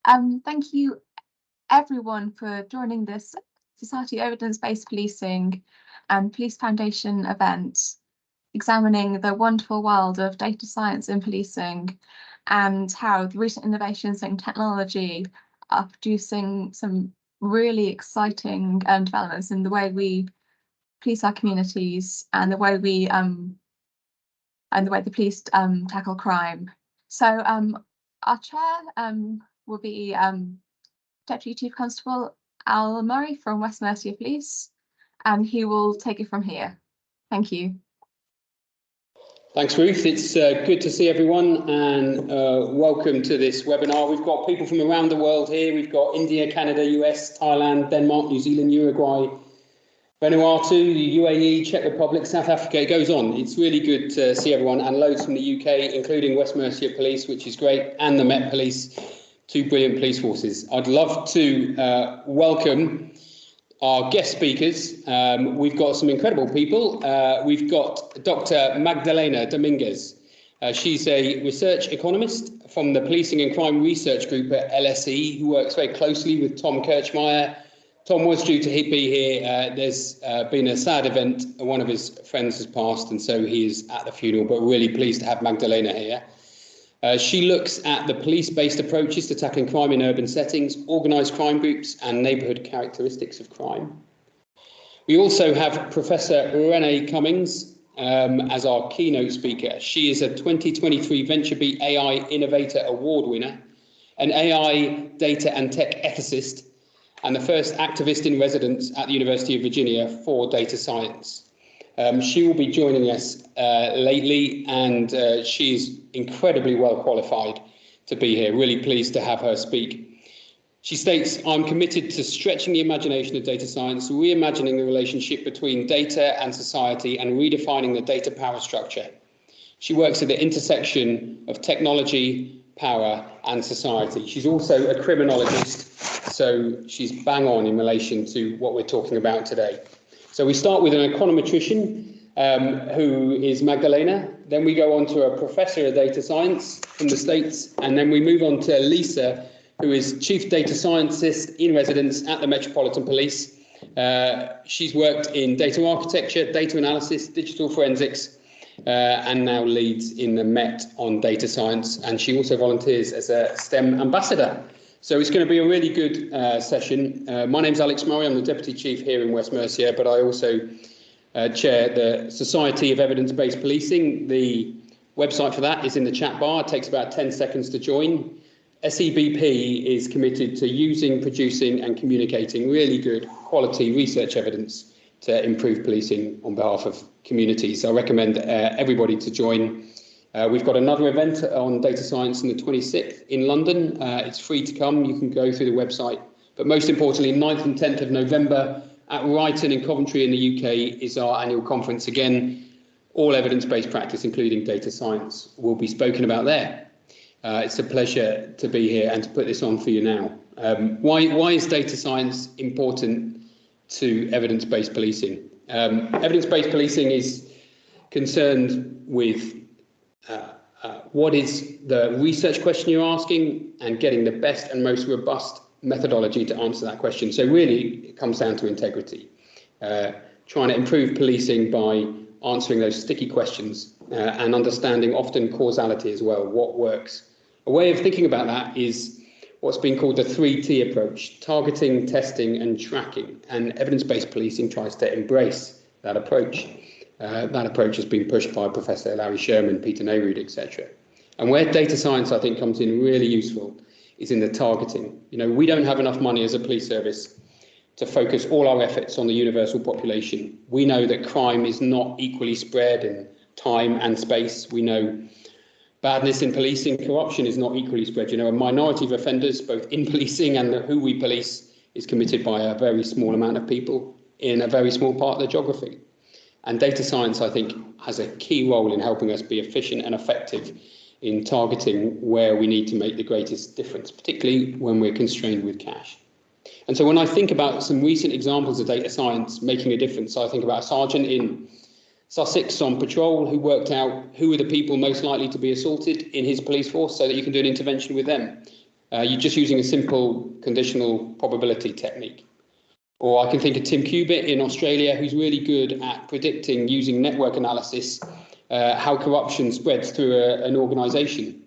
Thank you everyone for joining this Society of Evidence-Based Policing and Police Foundation event, examining the wonderful world of data science in policing and how the recent innovations in technology are producing some really exciting developments in the way we police our communities and the way we the police tackle crime. So our chair will be Deputy Chief Constable Al Murray from West Mercia Police, and he will take it from here. Thank you. Thanks, Ruth. It's good to see everyone, and welcome to this webinar. We've got people from around the world here. We've got India, Canada, US, Thailand, Denmark, New Zealand, Uruguay, Vanuatu, the UAE, Czech Republic, South Africa. It goes on. It's really good to see everyone, and loads from the UK, including West Mercia Police, which is great, and the Met Police, two brilliant police forces. I'd love to welcome our guest speakers. We've got some incredible people. We've got Dr. Magdalena Dominguez. She's a research economist from the Policing and Crime Research Group at LSE, who works very closely with Tom Kirchmeier. Tom was due to be here. There's been a sad event. One of his friends has passed, and so he is at the funeral, but really pleased to have Magdalena here. She looks at the police-based approaches to tackling crime in urban settings, organised crime groups and neighbourhood characteristics of crime. We also have Professor Renée Cummings as our keynote speaker. She is a 2023 VentureBeat AI Innovator Award winner, an AI data and tech ethicist, and the first activist in residence at the University of Virginia for data science. She will be joining us lately, and she's incredibly well qualified to be here. Really pleased to have her speak. She states, "I'm committed to stretching the imagination of data science, reimagining the relationship between data and society, and redefining the data power structure." She works at the intersection of technology, power, and society. She's also a criminologist, so she's bang on in relation to what we're talking about today. So we start with an econometrician who is Magdalena. Then we go on to a professor of data science from the States. And then we move on to Lisa, who is chief data scientist in residence at the Metropolitan Police. She's worked in data architecture, data analysis, digital forensics, and now leads in the Met on data science. And she also volunteers as a STEM ambassador. So it's going to be a really good session. My name's Alex Murray. I'm the Deputy Chief here in West Mercia, but I also chair the Society of Evidence-Based Policing. The website for that is in the chat bar. It takes about 10 seconds to join. SEBP is committed to using, producing and communicating really good quality research evidence to improve policing on behalf of communities. I recommend everybody to join. We've got another event on data science on the 26th in London. It's free to come. You can go through the website. But most importantly, 9th and 10th of November at Brighton in Coventry in the UK is our annual conference. Again, all evidence-based practice, including data science, will be spoken about there. It's a pleasure to be here and to put this on for you now. Why is data science important to evidence-based policing? Evidence-based policing is concerned with what is the research question you're asking and getting the best and most robust methodology to answer that question. So really, it comes down to integrity, trying to improve policing by answering those sticky questions and understanding often causality as well, what works. A way of thinking about that is what's been called the 3T approach: targeting, testing and tracking. And evidence-based policing tries to embrace that approach. That approach has been pushed by Professor Larry Sherman, Peter Nehrude, etc. And where data science, I think, comes in really useful is in the targeting. You know, we don't have enough money as a police service to focus all our efforts on the universal population. We know that crime is not equally spread in time and space. We know badness in policing, corruption is not equally spread. You know, a minority of offenders, both in policing and who we police, is committed by a very small amount of people in a very small part of the geography. And data science, I think, has a key role in helping us be efficient and effective in targeting where we need to make the greatest difference, particularly when we're constrained with cash. And so when I think about some recent examples of data science making a difference, I think about a sergeant in Sussex on patrol who worked out who were the people most likely to be assaulted in his police force so that you can do an intervention with them. you're just using a simple conditional probability technique. Or I can think of Tim Cubitt in Australia, who's really good at predicting using network analysis how corruption spreads through an organisation.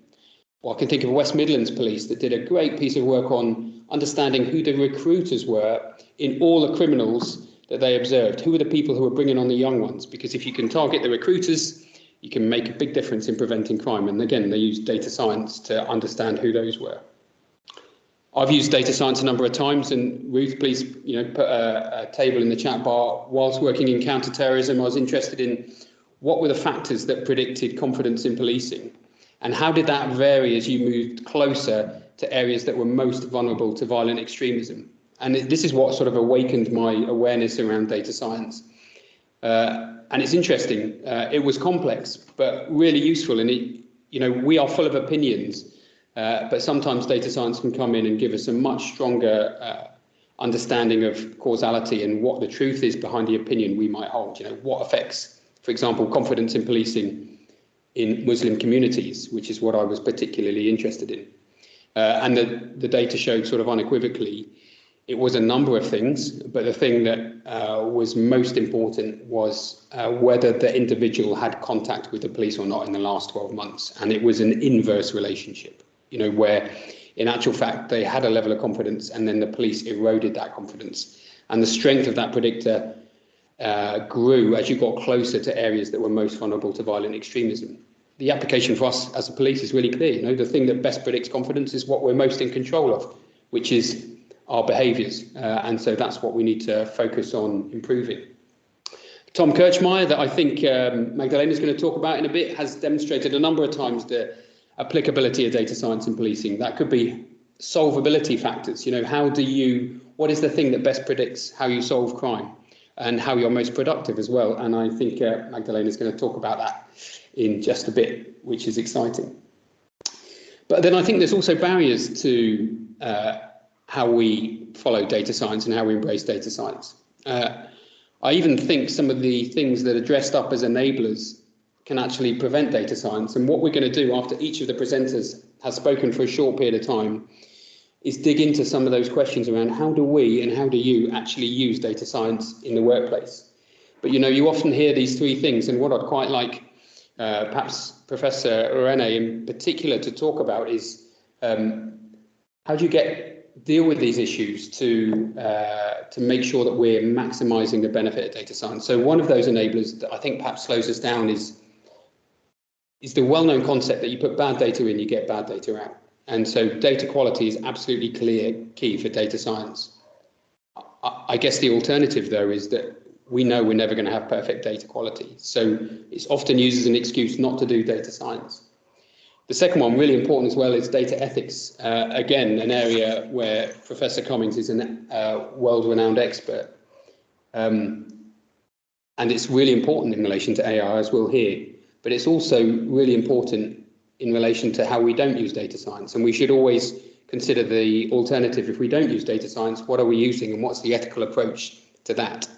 Or I can think of West Midlands Police that did a great piece of work on understanding who the recruiters were in all the criminals that they observed. Who are the people who are bringing on the young ones? Because if you can target the recruiters, you can make a big difference in preventing crime. And again, they use data science to understand who those were. I've used data science a number of times, and Ruth, please, put a table in the chat bar. Whilst working in counter-terrorism, I was interested in what were the factors that predicted confidence in policing, and how did that vary as you moved closer to areas that were most vulnerable to violent extremism. And this is what sort of awakened my awareness around data science. And it's interesting. It was complex, but really useful. And we are full of opinions. But sometimes data science can come in and give us a much stronger understanding of causality and what the truth is behind the opinion we might hold. What affects, for example, confidence in policing in Muslim communities, which is what I was particularly interested in. And the data showed sort of unequivocally it was a number of things, but the thing that was most important was whether the individual had contact with the police or not in the last 12 months. And it was an inverse relationship. Where in actual fact they had a level of confidence and then the police eroded that confidence. And the strength of that predictor grew as you got closer to areas that were most vulnerable to violent extremism. The application for us as a police is really clear. The thing that best predicts confidence is what we're most in control of, which is our behaviours. And so that's what we need to focus on improving. Tom Kirchmeier, that I think Magdalena is going to talk about in a bit, has demonstrated a number of times the applicability of data science in policing. That could be solvability factors. What is the thing that best predicts how you solve crime and how you're most productive as well? And I think Magdalena is going to talk about that in just a bit, which is exciting. But then I think there's also barriers to how we follow data science and how we embrace data science. I even think some of the things that are dressed up as enablers can actually prevent data science. And what we're going to do after each of the presenters has spoken for a short period of time is dig into some of those questions around how do we and how do you actually use data science in the workplace. But you often hear these three things, and what I'd quite like perhaps Professor Renée in particular to talk about is how do you deal with these issues to make sure that we're maximising the benefit of data science. So one of those enablers that I think perhaps slows us down is the well-known concept that you put bad data in, you get bad data out. And so data quality is absolutely key for data science. I guess the alternative, though, is that we know we're never going to have perfect data quality. So it's often used as an excuse not to do data science. The second one, really important as well, is data ethics. Again, an area where Professor Cummings is a world-renowned expert. And it's really important in relation to AI, as we'll hear. But it's also really important in relation to how we don't use data science. And we should always consider the alternative. If we don't use data science, what are we using and what's the ethical approach to that?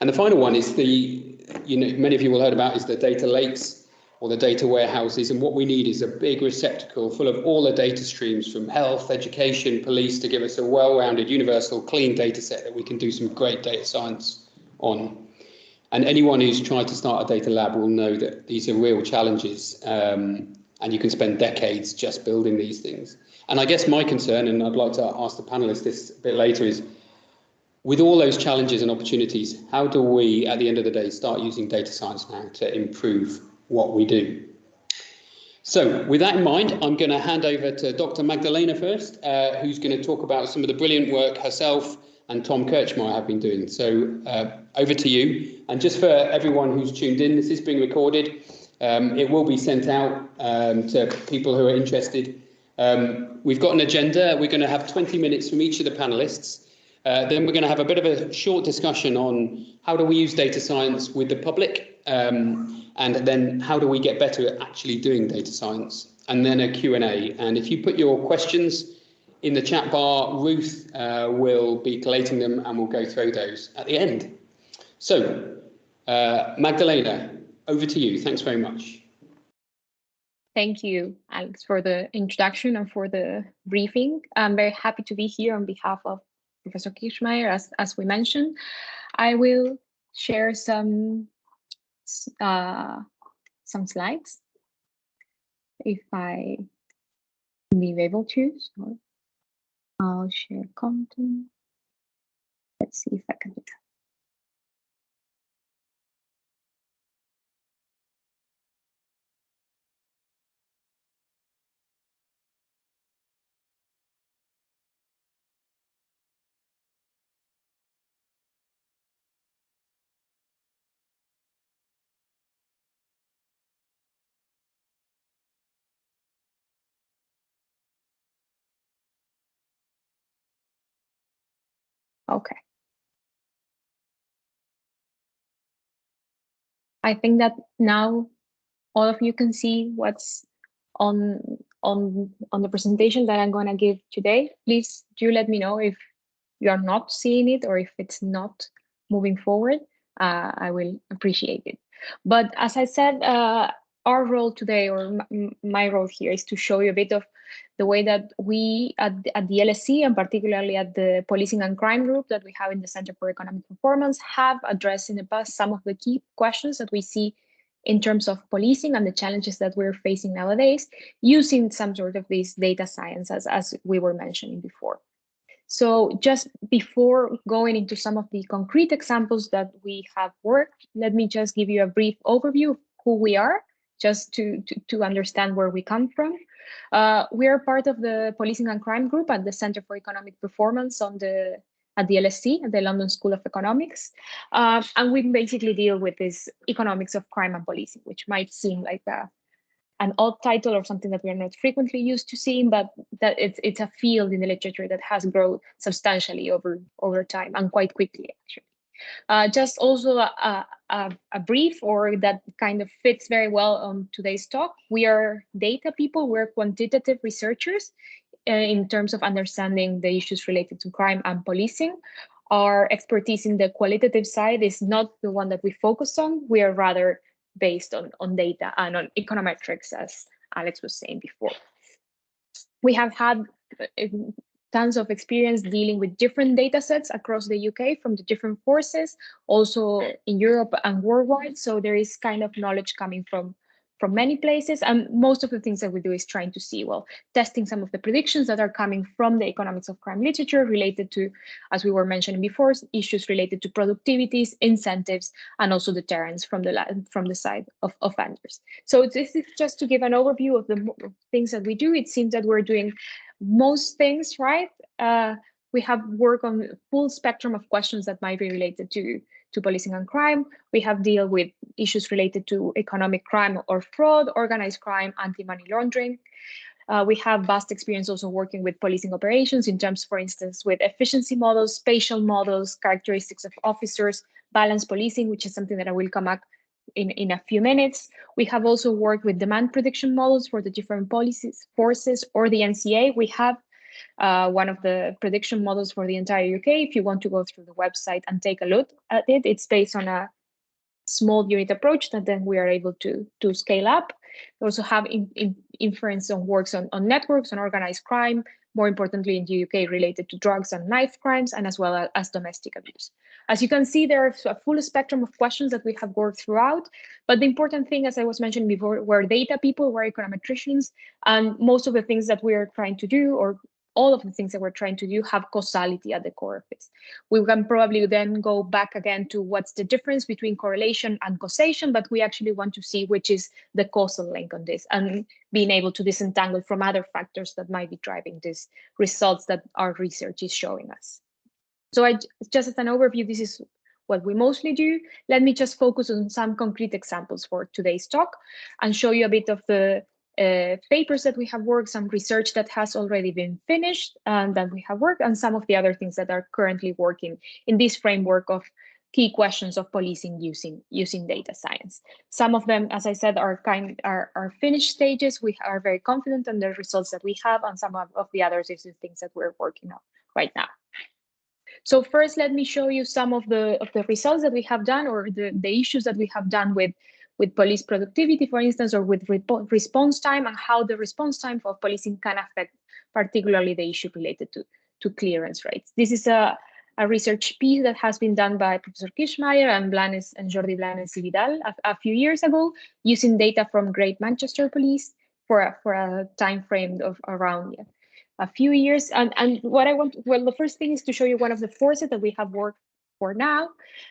And the final one is many of you will have heard about is the data lakes or the data warehouses. And what we need is a big receptacle full of all the data streams from health, education, police to give us a well-rounded, universal, clean data set that we can do some great data science on. And anyone who's tried to start a data lab will know that these are real challenges, and you can spend decades just building these things. And I guess my concern, and I'd like to ask the panelists this a bit later, is with all those challenges and opportunities, how do we, at the end of the day, start using data science now to improve what we do? So with that in mind, I'm going to hand over to Dr. Magdalena first, who's going to talk about some of the brilliant work herself and Tom Kirchmeier have been doing. So over to you. And just for everyone who's tuned in, this is being recorded. It will be sent out to people who are interested. We've got an agenda. We're going to have 20 minutes from each of the panelists. Then we're going to have a bit of a short discussion on how do we use data science with the public, and then how do we get better at actually doing data science, and then a Q&A. And if you put your questions in the chat bar, Ruth will be collating them and we'll go through those at the end. So, Magdalena, over to you. Thanks very much. Thank you, Alex, for the introduction and for the briefing. I'm very happy to be here on behalf of Professor Kirchmeier, as we mentioned. I will share some slides, if I be able to. So I'll share content. Let's see if I can do that. Okay. I think that now all of you can see what's on the presentation that I'm going to give today. Please do let me know if you are not seeing it or if it's not moving forward. I will appreciate it. But as I said, our role today, or my role here, is to show you a bit of the way that we at the LSE, and particularly at the Policing and Crime Group that we have in the Center for Economic Performance, have addressed in the past some of the key questions that we see in terms of policing and the challenges that we're facing nowadays, using some sort of this data science, as we were mentioning before. So just before going into some of the concrete examples that we have worked, let me just give you a brief overview of who we are, just to understand where we come from. We are part of the Policing and Crime Group at the Center for Economic Performance at the LSE, at the London School of Economics. And we basically deal with this economics of crime and policing, which might seem like an odd title or something that we are not frequently used to seeing, but that it's a field in the literature that has grown substantially over time and quite quickly, actually. Just also a brief, or that kind of fits very well on today's talk. We are data people, we're quantitative researchers in terms of understanding the issues related to crime and policing. Our expertise in the qualitative side is not the one that we focus on. We are rather based on data and on econometrics, as Alex was saying before. We have had tons of experience dealing with different data sets across the UK from the different forces, also in Europe and worldwide. So there is kind of knowledge coming from many places. And most of the things that we do is trying to see, well, testing some of the predictions that are coming from the economics of crime literature related to, as we were mentioning before, issues related to productivities, incentives, and also deterrence from the side of offenders. So this is just to give an overview of the things that we do. It seems that we're doing most things, right? We have worked on a full spectrum of questions that might be related to policing and crime. We have dealt with issues related to economic crime or fraud, organized crime, anti-money laundering. We have vast experience also working with policing operations in terms, for instance, with efficiency models, spatial models, characteristics of officers, balanced policing, which is something that I will come back in a few minutes. We have also worked with demand prediction models for the different policies, forces, or the NCA. We have one of the prediction models for the entire UK. If you want to go through the website and take a look at it, it's based on a small unit approach that then we are able to scale up. We also have inference on works on networks, on organized crime, more importantly in the UK related to drugs and knife crimes, and as well as domestic abuse. As you can see, there's a full spectrum of questions that we have worked throughout, but the important thing, as I was mentioning before, we're data people, we're econometricians, and most of the things that we are trying to do, or all of the things that we're trying to do, have causality at the core of this. We can probably then go back again to what's the difference between correlation and causation, but we actually want to see which is the causal link on this, and being able to disentangle from other factors that might be driving these results that our research is showing us. So just as an overview, this is what we mostly do. Let me just focus on some concrete examples for today's talk and show you a bit of the papers that we have worked, some research that has already been finished and that we have worked, and some of the other things that are currently working in this framework of key questions of policing using data science. Some of them, as I said, are finished stages. We are very confident in the results that we have, and some of the others is the things that we're working on right now. So first, let me show you some of the results that we have done, or the issues that we have done with with police productivity, for instance, or with response time, and how the response time of policing can affect particularly the issue related to clearance rates. This is a research piece that has been done by Professor Kirchmeier and Jordi Blanes y Vidal a few years ago, using data from Great Manchester Police for a time frame of around a few years. And what I want, well, the first thing is to show you one of the forces that we have worked for now.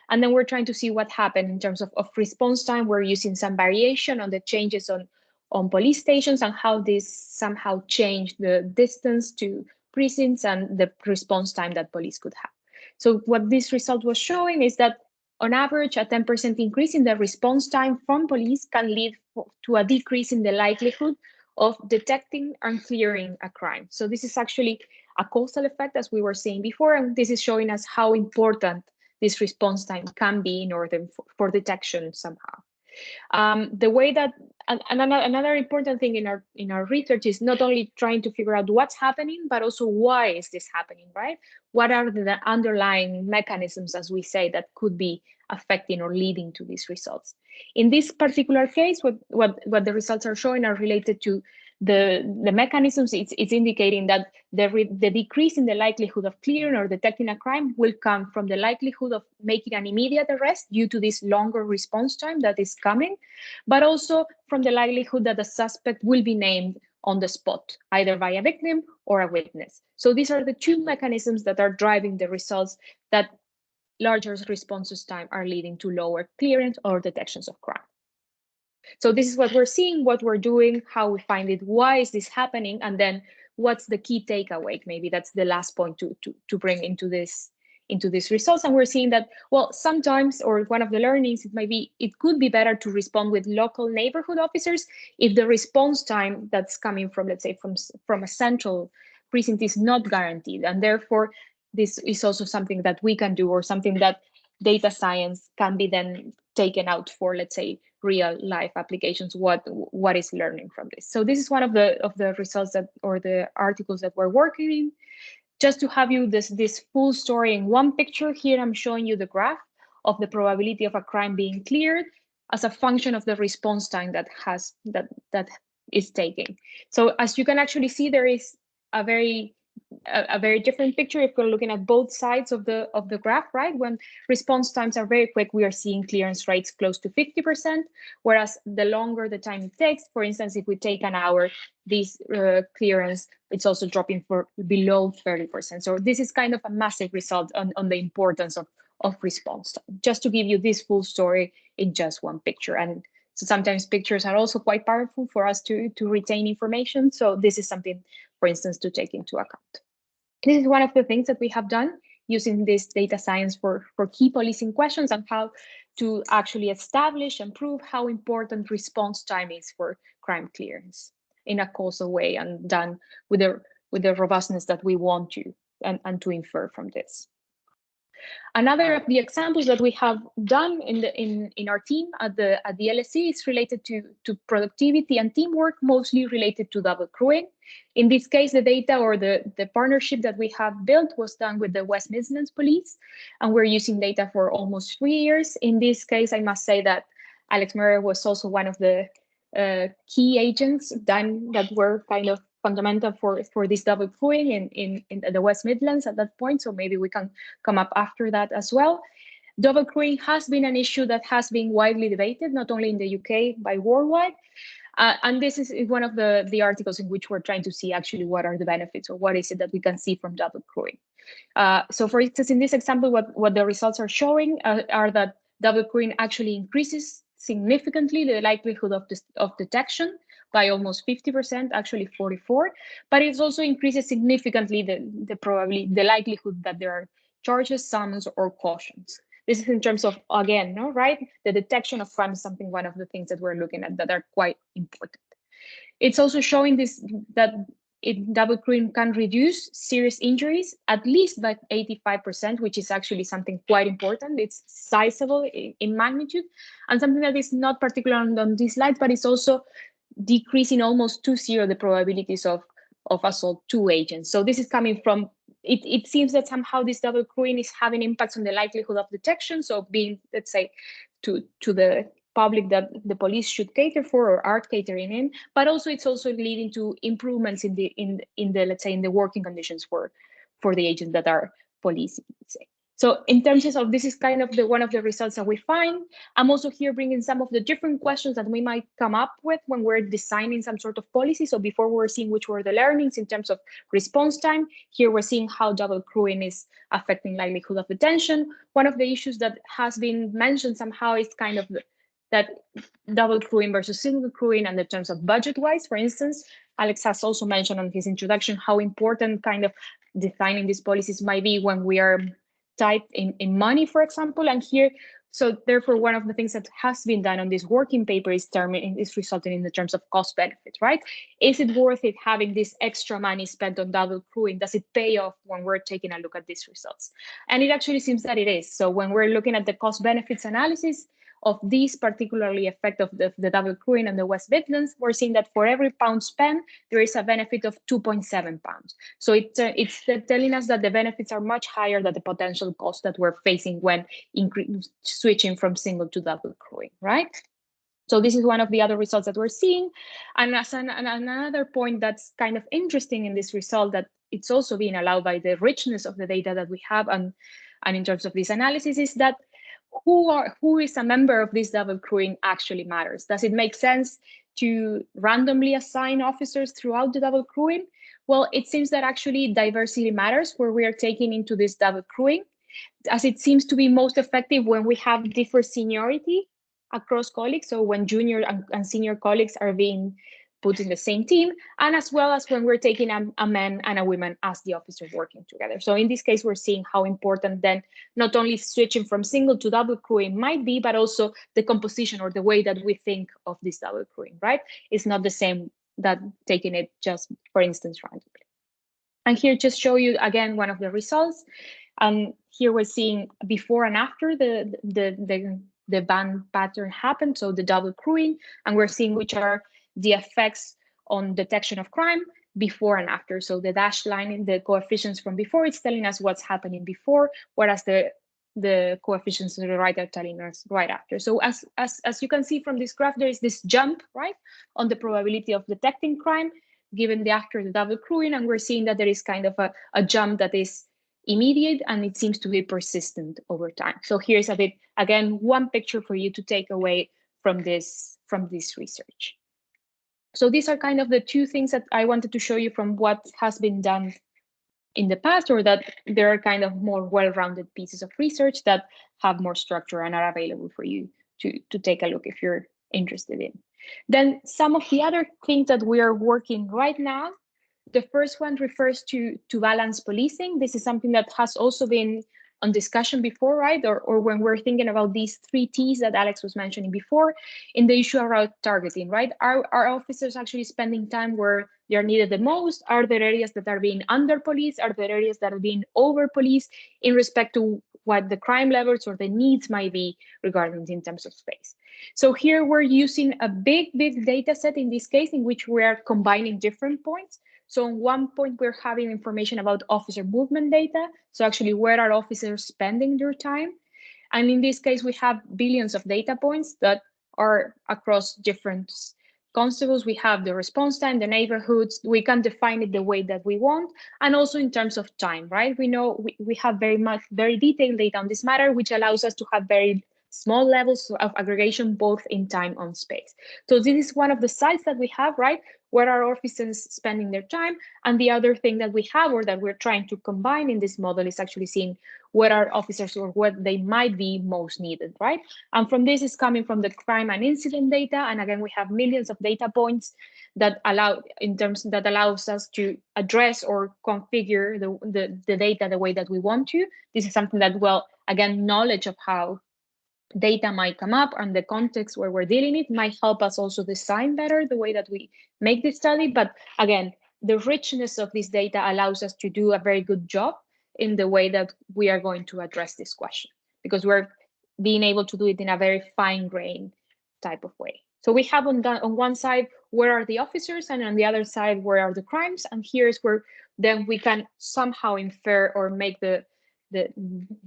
And then we're trying to see what happened in terms of response time. We're using some variation on the changes on police stations and how this somehow changed the distance to precincts and the response time that police could have. So what this result was showing is that on average, a 10% increase in the response time from police can lead to a decrease in the likelihood of detecting and clearing a crime. So this is actually a causal effect, as we were saying before, and this is showing us how important this response time can be in order for detection somehow. The way that another important thing in our research is not only trying to figure out what's happening, but also why is this happening, right? What are the underlying mechanisms, as we say, that could be affecting or leading to these results? In this particular case, what the results are showing are related to the mechanisms. It's indicating that the decrease in the likelihood of clearing or detecting a crime will come from the likelihood of making an immediate arrest due to this longer response time that is coming, but also from the likelihood that the suspect will be named on the spot, either by a victim or a witness. So these are the two mechanisms that are driving the results that larger responses time are leading to lower clearance or detections of crime. So this is what we're seeing, what we're doing, how we find it, why is this happening, and then what's the key takeaway? Maybe that's the last point to bring into these results. And we're seeing that, well, sometimes, or one of the learnings, it could be better to respond with local neighborhood officers if the response time that's coming from, let's say, from a central precinct is not guaranteed. And therefore, this is also something that we can do, or something that data science can be then taken out for, let's say, real life applications. What is learning from this? So this is one of the results that, or the articles that we're working in. Just to have you this full story in one picture, here I'm showing you the graph of the probability of a crime being cleared as a function of the response time that is taking. So as you can actually see, there is a very different picture if we're looking at both sides of the graph, right? When response times are very quick, we are seeing clearance rates close to 50%, whereas the longer the time it takes, for instance, if we take an hour, this clearance, it's also dropping for below 30%. So this is kind of a massive result on the importance of response time, just to give you this full story in just one picture. And so sometimes pictures are also quite powerful for us to retain information. So this is something, for instance, to take into account. This is one of the things that we have done using this data science for key policing questions, and how to actually establish and prove how important response time is for crime clearance in a causal way, and done with the robustness that we want to and to infer from this. Another of the examples that we have done in our team at the LSE is related to productivity and teamwork, mostly related to double crewing. In this case, the data or the partnership that we have built was done with the West Midlands Police, and we're using data for almost 3 years. In this case, I must say that Alex Murray was also one of the key agents that were kind of fundamental for this double crewing in the West Midlands at that point. So maybe we can come up after that as well. Double crewing has been an issue that has been widely debated, not only in the UK, but worldwide. And this is one of the articles in which we're trying to see actually what are the benefits, or what is it that we can see from double crewing. So for instance, in this example, what the results are showing are that double crewing actually increases significantly the likelihood of detection by almost 50%, actually 44%, but it also increases significantly the likelihood that there are charges, summons, or cautions. This is in terms of, again, no, right? The detection of crime is one of the things that we're looking at that are quite important. It's also showing that double crewing can reduce serious injuries at least by 85%, which is actually something quite important. It's sizable in magnitude, and something that is not particular on these slides, but it's also decreasing almost to zero the probabilities of assault to agents. So this is coming from, it seems that somehow this double crewing is having impacts on the likelihood of detection. So being, let's say, to the public that the police should cater for or are catering in, but also it's also leading to improvements in the let's say in the working conditions for the agents that are policing, let's say. So in terms of this is kind of one of the results that we find. I'm also here bringing some of the different questions that we might come up with when we're designing some sort of policy. So before we're seeing which were the learnings in terms of response time, here we're seeing how double crewing is affecting likelihood of detention. One of the issues that has been mentioned somehow is kind of that double crewing versus single crewing and in terms of budget-wise. For instance, Alex has also mentioned on his introduction how important kind of designing these policies might be when we are tight in money, for example. And here, so therefore, one of the things that has been done on this working paper is resulting in the terms of cost benefit, right? Is it worth it having this extra money spent on double crewing? Does it pay off when we're taking a look at these results? And it actually seems that it is. So when we're looking at the cost benefits analysis of this particularly effect of the double crewing and the West Midlands, we're seeing that for every pound spent, there is a benefit of 2.7 pounds. So it's telling us that the benefits are much higher than the potential cost that we're facing when switching from single to double crewing, right? So this is one of the other results that we're seeing. And as another point that's kind of interesting in this result, that it's also being allowed by the richness of the data that we have and in terms of this analysis, is that who is a member of this double crewing actually matters. Does it make sense to randomly assign officers throughout the double crewing? Well, it seems that actually diversity matters where we are taking into this double crewing, as it seems to be most effective when we have different seniority across colleagues. So when junior and senior colleagues are being put in the same team, and as well as when we're taking a man and a woman as the officers working together. So in this case, we're seeing how important then not only switching from single to double crewing might be, but also the composition or the way that we think of this double crewing, right? It's not the same that taking it just, for instance, randomly. And here just show you again one of the results. Here we're seeing before and after the ban pattern happened, so the double crewing, and we're seeing which are the effects on detection of crime before and after. So the dashed line in the coefficients from before, it's telling us what's happening before, whereas the coefficients to the right are telling us right after. So as you can see from this graph, there is this jump, right, on the probability of detecting crime given the after the double crewing, and we're seeing that there is kind of a jump that is immediate and it seems to be persistent over time. So here's a bit, again, one picture for you to take away from this research. So these are kind of the two things that I wanted to show you from what has been done in the past, or that there are kind of more well-rounded pieces of research that have more structure and are available for you to take a look if you're interested in. Then some of the other things that we are working right now, the first one refers to balance policing. This is something that has also been on discussion before, right? Or when we're thinking about these 3 T's that Alex was mentioning before in the issue around targeting, right? Are officers actually spending time where they are needed the most? Are there areas that are being under policed? Are there areas that are being over policed in respect to what the crime levels or the needs might be regarding in terms of space? So here we're using a big data set in this case in which we are combining different points. So on one point, we're having information about officer movement data. So actually, where are officers spending their time? And in this case, we have billions of data points that are across different constables. We have the response time, the neighborhoods. We can define it the way that we want. And also in terms of time, right? We know we have very detailed data on this matter, which allows us to have very small levels of aggregation, both in time and space. So this is one of the sites that we have, right? Where are officers spending their time? And the other thing that we have, or that we're trying to combine in this model, is actually seeing where are officers or what they might be most needed, right? And from this is coming from the crime and incident data. And again, we have millions of data points that allows us to address or configure the data the way that we want to. This is something that, well, again, knowledge of how data might come up and the context where we're dealing it might help us also design better the way that we make this study. But again, the richness of this data allows us to do a very good job in the way that we are going to address this question, because we're being able to do it in a very fine-grained type of way. So we have on one side, where are the officers, and on the other side, where are the crimes? And here's where then we can somehow infer or make the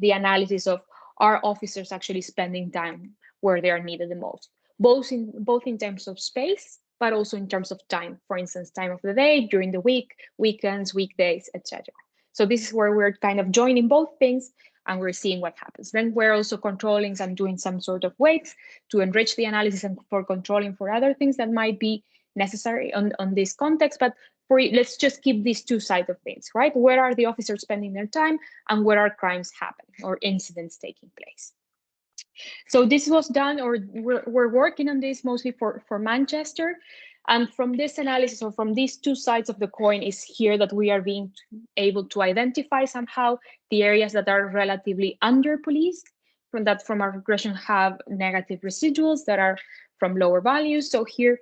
analysis of, are officers actually spending time where they are needed the most? both in terms of space, but also in terms of time. For instance, time of the day, during the week, weekends, weekdays, etc. So this is where we're kind of joining both things and we're seeing what happens. Then we're also controlling and doing some sort of weights to enrich the analysis and for controlling for other things that might be necessary on this context. But let's just keep these two sides of things, right? Where are the officers spending their time and where are crimes happening or incidents taking place? So this was done, or we're working on this mostly for Manchester. And from this analysis, or from these two sides of the coin, is here that we are being able to identify somehow the areas that are relatively under-policed, from our regression have negative residuals that are from lower values. So here,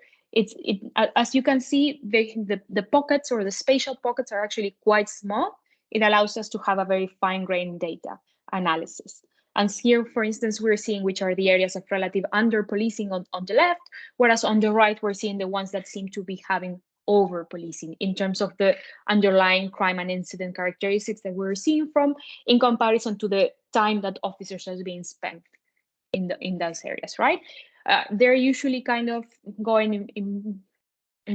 as you can see, the pockets or the spatial pockets are actually quite small. It allows us to have a very fine-grained data analysis. And here, for instance, we're seeing which are the areas of relative under-policing on the left, whereas on the right, we're seeing the ones that seem to be having over-policing in terms of the underlying crime and incident characteristics that we're seeing in comparison to the time that officers are being spent in those areas, right? They're usually kind of going in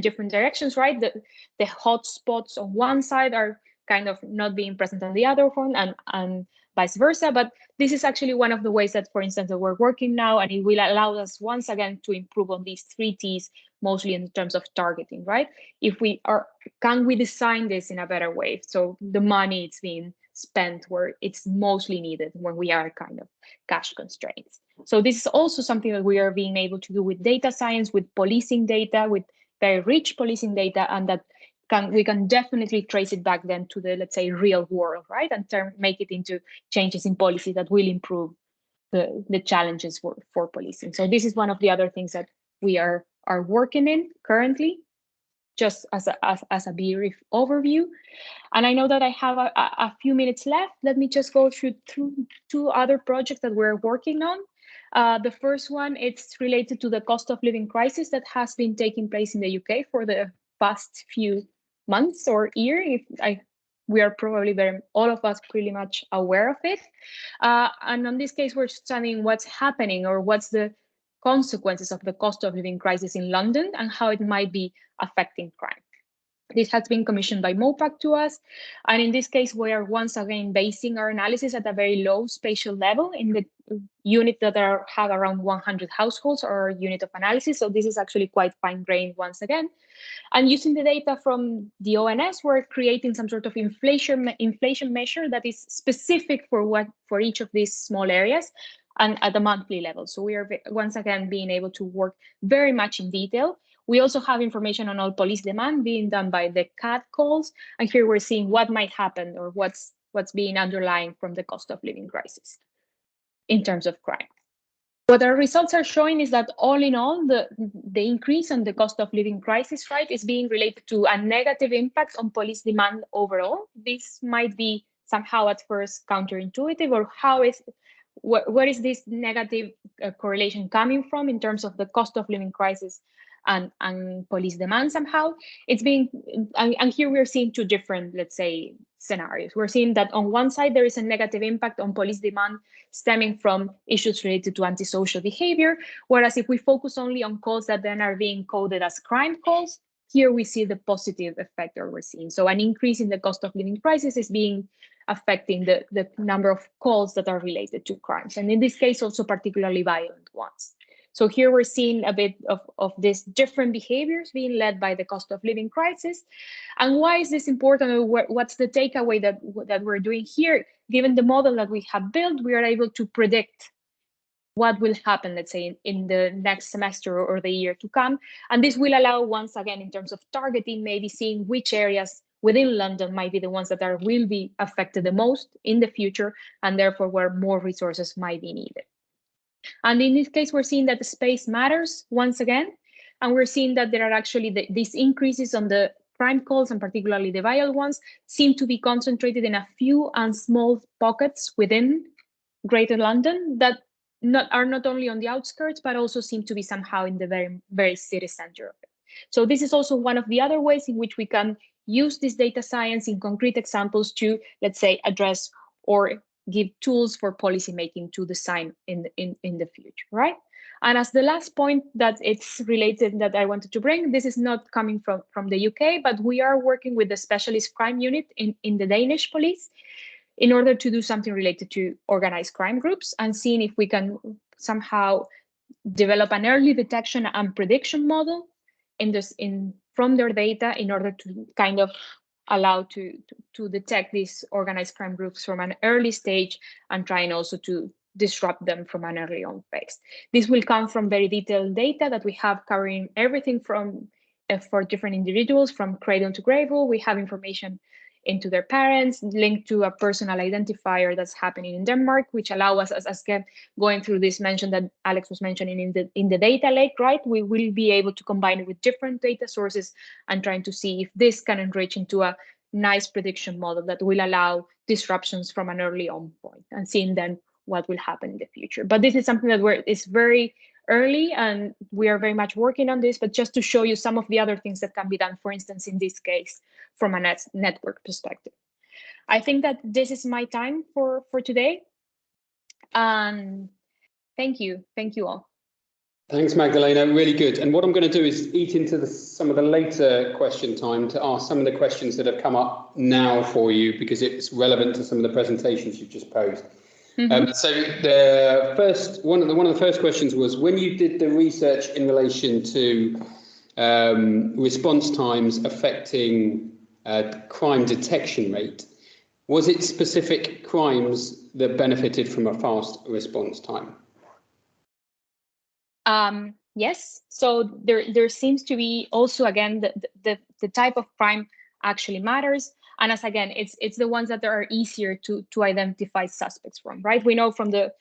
different directions, right? The hot spots on one side are kind of not being present on the other one, and vice versa. But this is actually one of the ways that, for instance, that we're working now, and it will allow us once again to improve on these 3 T's, mostly in terms of targeting, right? Can we design this in a better way? So the money it's being spent where it's mostly needed when we are kind of cash constraints. So this is also something that we are being able to do with data science, with policing data, with very rich policing data, and that we can definitely trace it back then to the, let's say, real world, right? And make it into changes in policy that will improve the challenges for policing. So this is one of the other things that we are working in currently, just as a brief overview. And I know that I have a few minutes left. Let me just go through 2 other projects that we're working on. The first one, it's related to the cost of living crisis that has been taking place in the UK for the past few months or year. We are probably all of us pretty much aware of it. And in this case, we're studying what's happening or what's the consequences of the cost of living crisis in London and how it might be affecting crime. This has been commissioned by MOPAC to us. And in this case, we are once again basing our analysis at a very low spatial level in the unit that have around 100 households or unit of analysis. So this is actually quite fine-grained once again. And using the data from the ONS, we're creating some sort of inflation measure that is specific for each of these small areas and at the monthly level. So we are once again being able to work very much in detail. We also have information on all police demand being done by the CAD calls. And here we're seeing what might happen or what's being underlying from the cost of living crisis in terms of crime. What our results are showing is that all in all, the increase in the cost of living crisis, right, is being related to a negative impact on police demand overall. This might be somehow at first counterintuitive, or where is this negative correlation coming from in terms of the cost of living crisis and police demand somehow? It's being, and here we're seeing 2 different, let's say, scenarios. We're seeing that on one side, there is a negative impact on police demand stemming from issues related to antisocial behavior, whereas if we focus only on calls that then are being coded as crime calls, here we see the positive effect that we're seeing. So an increase in the cost of living crisis is affecting the number of calls that are related to crimes, and in this case, also particularly violent ones. So here we're seeing a bit of these different behaviors being led by the cost of living crisis. And why is this important? What's the takeaway that we're doing here? Given the model that we have built, we are able to predict what will happen, let's say, in the next semester or the year to come. And this will allow, once again, in terms of targeting, maybe seeing which areas within London might be the ones that will be affected the most in the future, and therefore where more resources might be needed. And in this case, we're seeing that the space matters once again, and we're seeing that there are actually these increases on the crime calls, and particularly the violent ones, seem to be concentrated in a few and small pockets within Greater London that are not only on the outskirts, but also seem to be somehow in the very, very city center of it. So this is also one of the other ways in which we can use this data science in concrete examples to, let's say, address or give tools for policymaking to design in the future, right? And as the last point that it's related that I wanted to bring, this is not coming from the UK, but we are working with the specialist crime unit in the Danish police in order to do something related to organized crime groups and seeing if we can somehow develop an early detection and prediction model from their data in order to kind of allow to detect these organized crime groups from an early stage and trying also to disrupt them from an early on phase. This will come from very detailed data that we have covering everything from for different individuals from cradle to grave. We have information into their parents, linked to a personal identifier that's happening in Denmark, which allow us, as going through this mention that Alex was mentioning in the data lake, right? We will be able to combine it with different data sources and trying to see if this can enrich into a nice prediction model that will allow disruptions from an early on point and seeing then what will happen in the future. But this is something that is very early and we are very much working on this, but just to show you some of the other things that can be done, for instance, in this case, from a network perspective. I think that this is my time for today. And thank you all. Thanks, Magdalena, really good. And what I'm going to do is eat into some of the later question time to ask some of the questions that have come up now for you, because it's relevant to some of the presentations you've just posed. So one of the first questions was, when you did the research in relation to response times affecting crime detection rate, was it specific crimes that benefited from a fast response time? Yes. So there seems to be also, again, the type of crime actually matters. And as again, it's the ones that are easier to identify suspects from, right? We know from the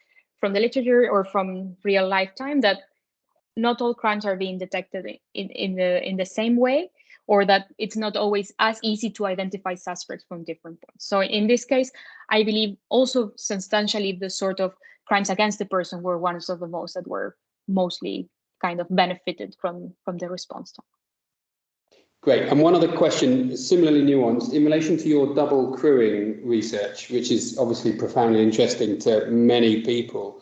literature or from real life time that not all crimes are being detected in the same way, or that it's not always as easy to identify suspects from different points. So in this case, I believe also substantially the sort of crimes against the person were ones of the most that were mostly kind of benefited from the response time. Great. And one other question, similarly nuanced, in relation to your double crewing research, which is obviously profoundly interesting to many people.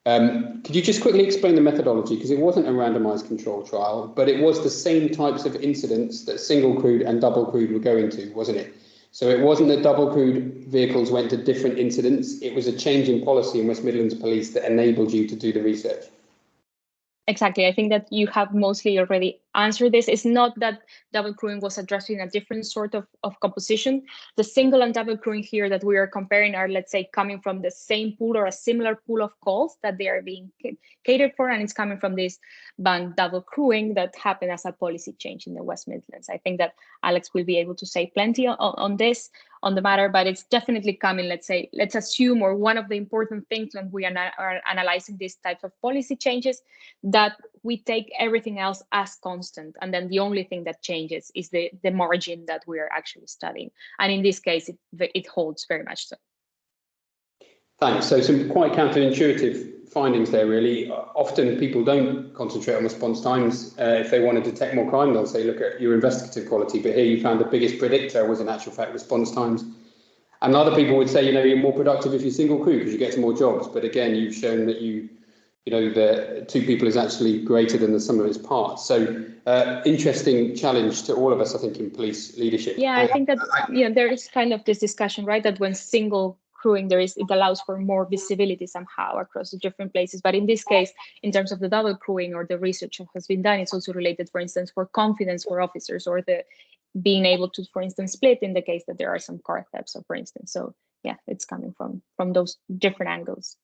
Could you just quickly explain the methodology? Because it wasn't a randomized control trial, but it was the same types of incidents that single crewed and double crewed were going to, wasn't it? So it wasn't that double crewed vehicles went to different incidents. It was a change in policy in West Midlands Police that enabled you to do the research. Exactly. I think that you have mostly already answered this. It's not that double crewing was addressing a different sort of composition. The single and double crewing here that we are comparing are, let's say, coming from the same pool or a similar pool of calls that they are being catered for, and it's coming from this band double crewing that happened as a policy change in the West Midlands. I think that Alex will be able to say plenty on this, on the matter, but it's definitely coming, let's assume, or one of the important things when we are analyzing these types of policy changes, that we take everything else as constant, and then the only thing that changes is the margin that we are actually studying. And in this case, it holds very much so. Thanks. So some quite counterintuitive findings there, really. Often people don't concentrate on response times. If they want to detect more crime, they'll say, look at your investigative quality. But here you found the biggest predictor was in actual fact response times. And other people would say, you're more productive if you're single crew because you get to more jobs. But again, you've shown that the two people is actually greater than the sum of its parts. So interesting challenge to all of us, I think, in police leadership. Yeah, I think that there is kind of this discussion, right, that when single crewing, it allows for more visibility somehow across the different places. But in this case, in terms of the double crewing or the research that has been done, it's also related, for instance, for confidence for officers, or the being able to, for instance, split in the case that there are some car thefts, so for instance. So yeah, it's coming from those different angles.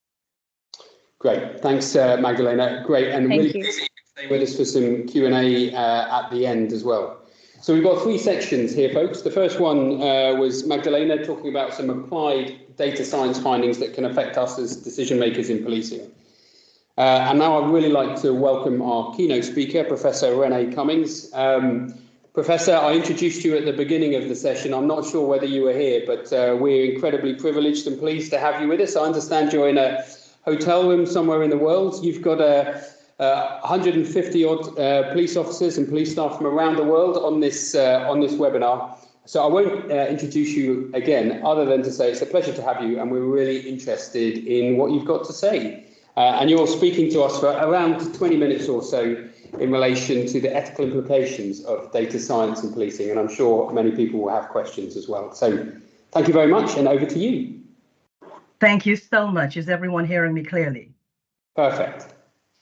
Great, thanks, Magdalena. Great, and Thank really you. stay with us for some Q&A at the end as well. So we've got three sections here, folks. The first one was Magdalena talking about some applied data science findings that can affect us as decision makers in policing. And now I'd really like to welcome our keynote speaker, Professor Renée Cummings. Professor, I introduced you at the beginning of the session. I'm not sure whether you were here, but we're incredibly privileged and pleased to have you with us. I understand you're in a hotel room somewhere in the world. You've got 150 odd police officers and police staff from around the world on this webinar. So I won't introduce you again, other than to say it's a pleasure to have you, and we're really interested in what you've got to say. And you're speaking to us for around 20 minutes or so in relation to the ethical implications of data science and policing, and I'm sure many people will have questions as well. So thank you very much, and over to you. Thank you so much. Is everyone hearing me clearly? Perfect.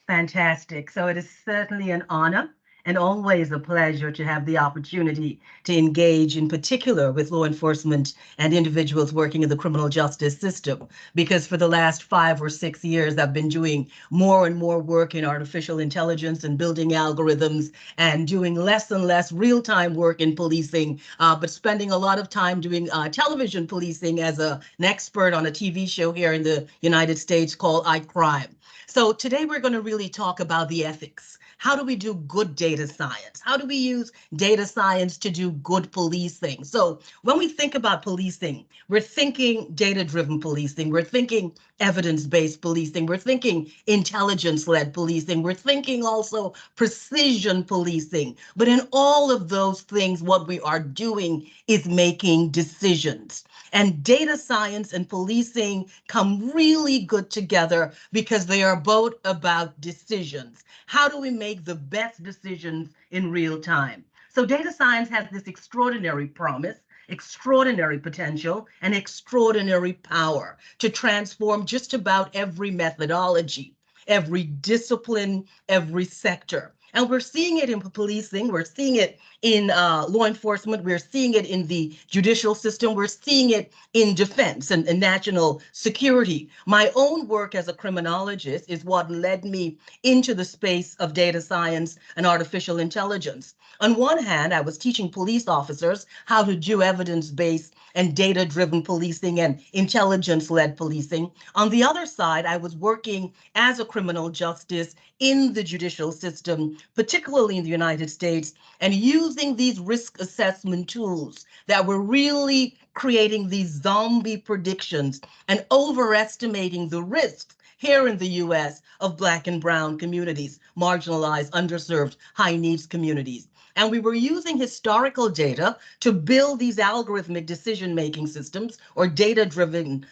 Fantastic. So it is certainly an honor and always a pleasure to have the opportunity to engage in particular with law enforcement and individuals working in the criminal justice system, because for the last 5 or 6 years, I've been doing more and more work in artificial intelligence and building algorithms and doing less and less real-time work in policing, but spending a lot of time doing television policing as an expert on a TV show here in the United States called iCrime. So today we're going to really talk about the ethics. How do we do good data science? How do we use data science to do good policing? So when we think about policing, we're thinking data-driven policing, we're thinking evidence-based policing, we're thinking intelligence-led policing, we're thinking also precision policing. But in all of those things, what we are doing is making decisions. And data science and policing come really good together because they are both about decisions. How do we make the best decisions in real time? So data science has this extraordinary promise, extraordinary potential, and extraordinary power to transform just about every methodology, every discipline, every sector. And we're seeing it in policing, we're seeing it in law enforcement, we're seeing it in the judicial system, we're seeing it in defense and national security. My own work as a criminologist is what led me into the space of data science and artificial intelligence. On one hand, I was teaching police officers how to do evidence-based and data-driven policing and intelligence-led policing. On the other side, I was working as a criminal justice in the judicial system, particularly in the United States, and using these risk assessment tools that were really creating these zombie predictions and overestimating the risks here in the US of Black and Brown communities, marginalized, underserved, high needs communities. And we were using historical data to build these algorithmic decision-making systems or data-driven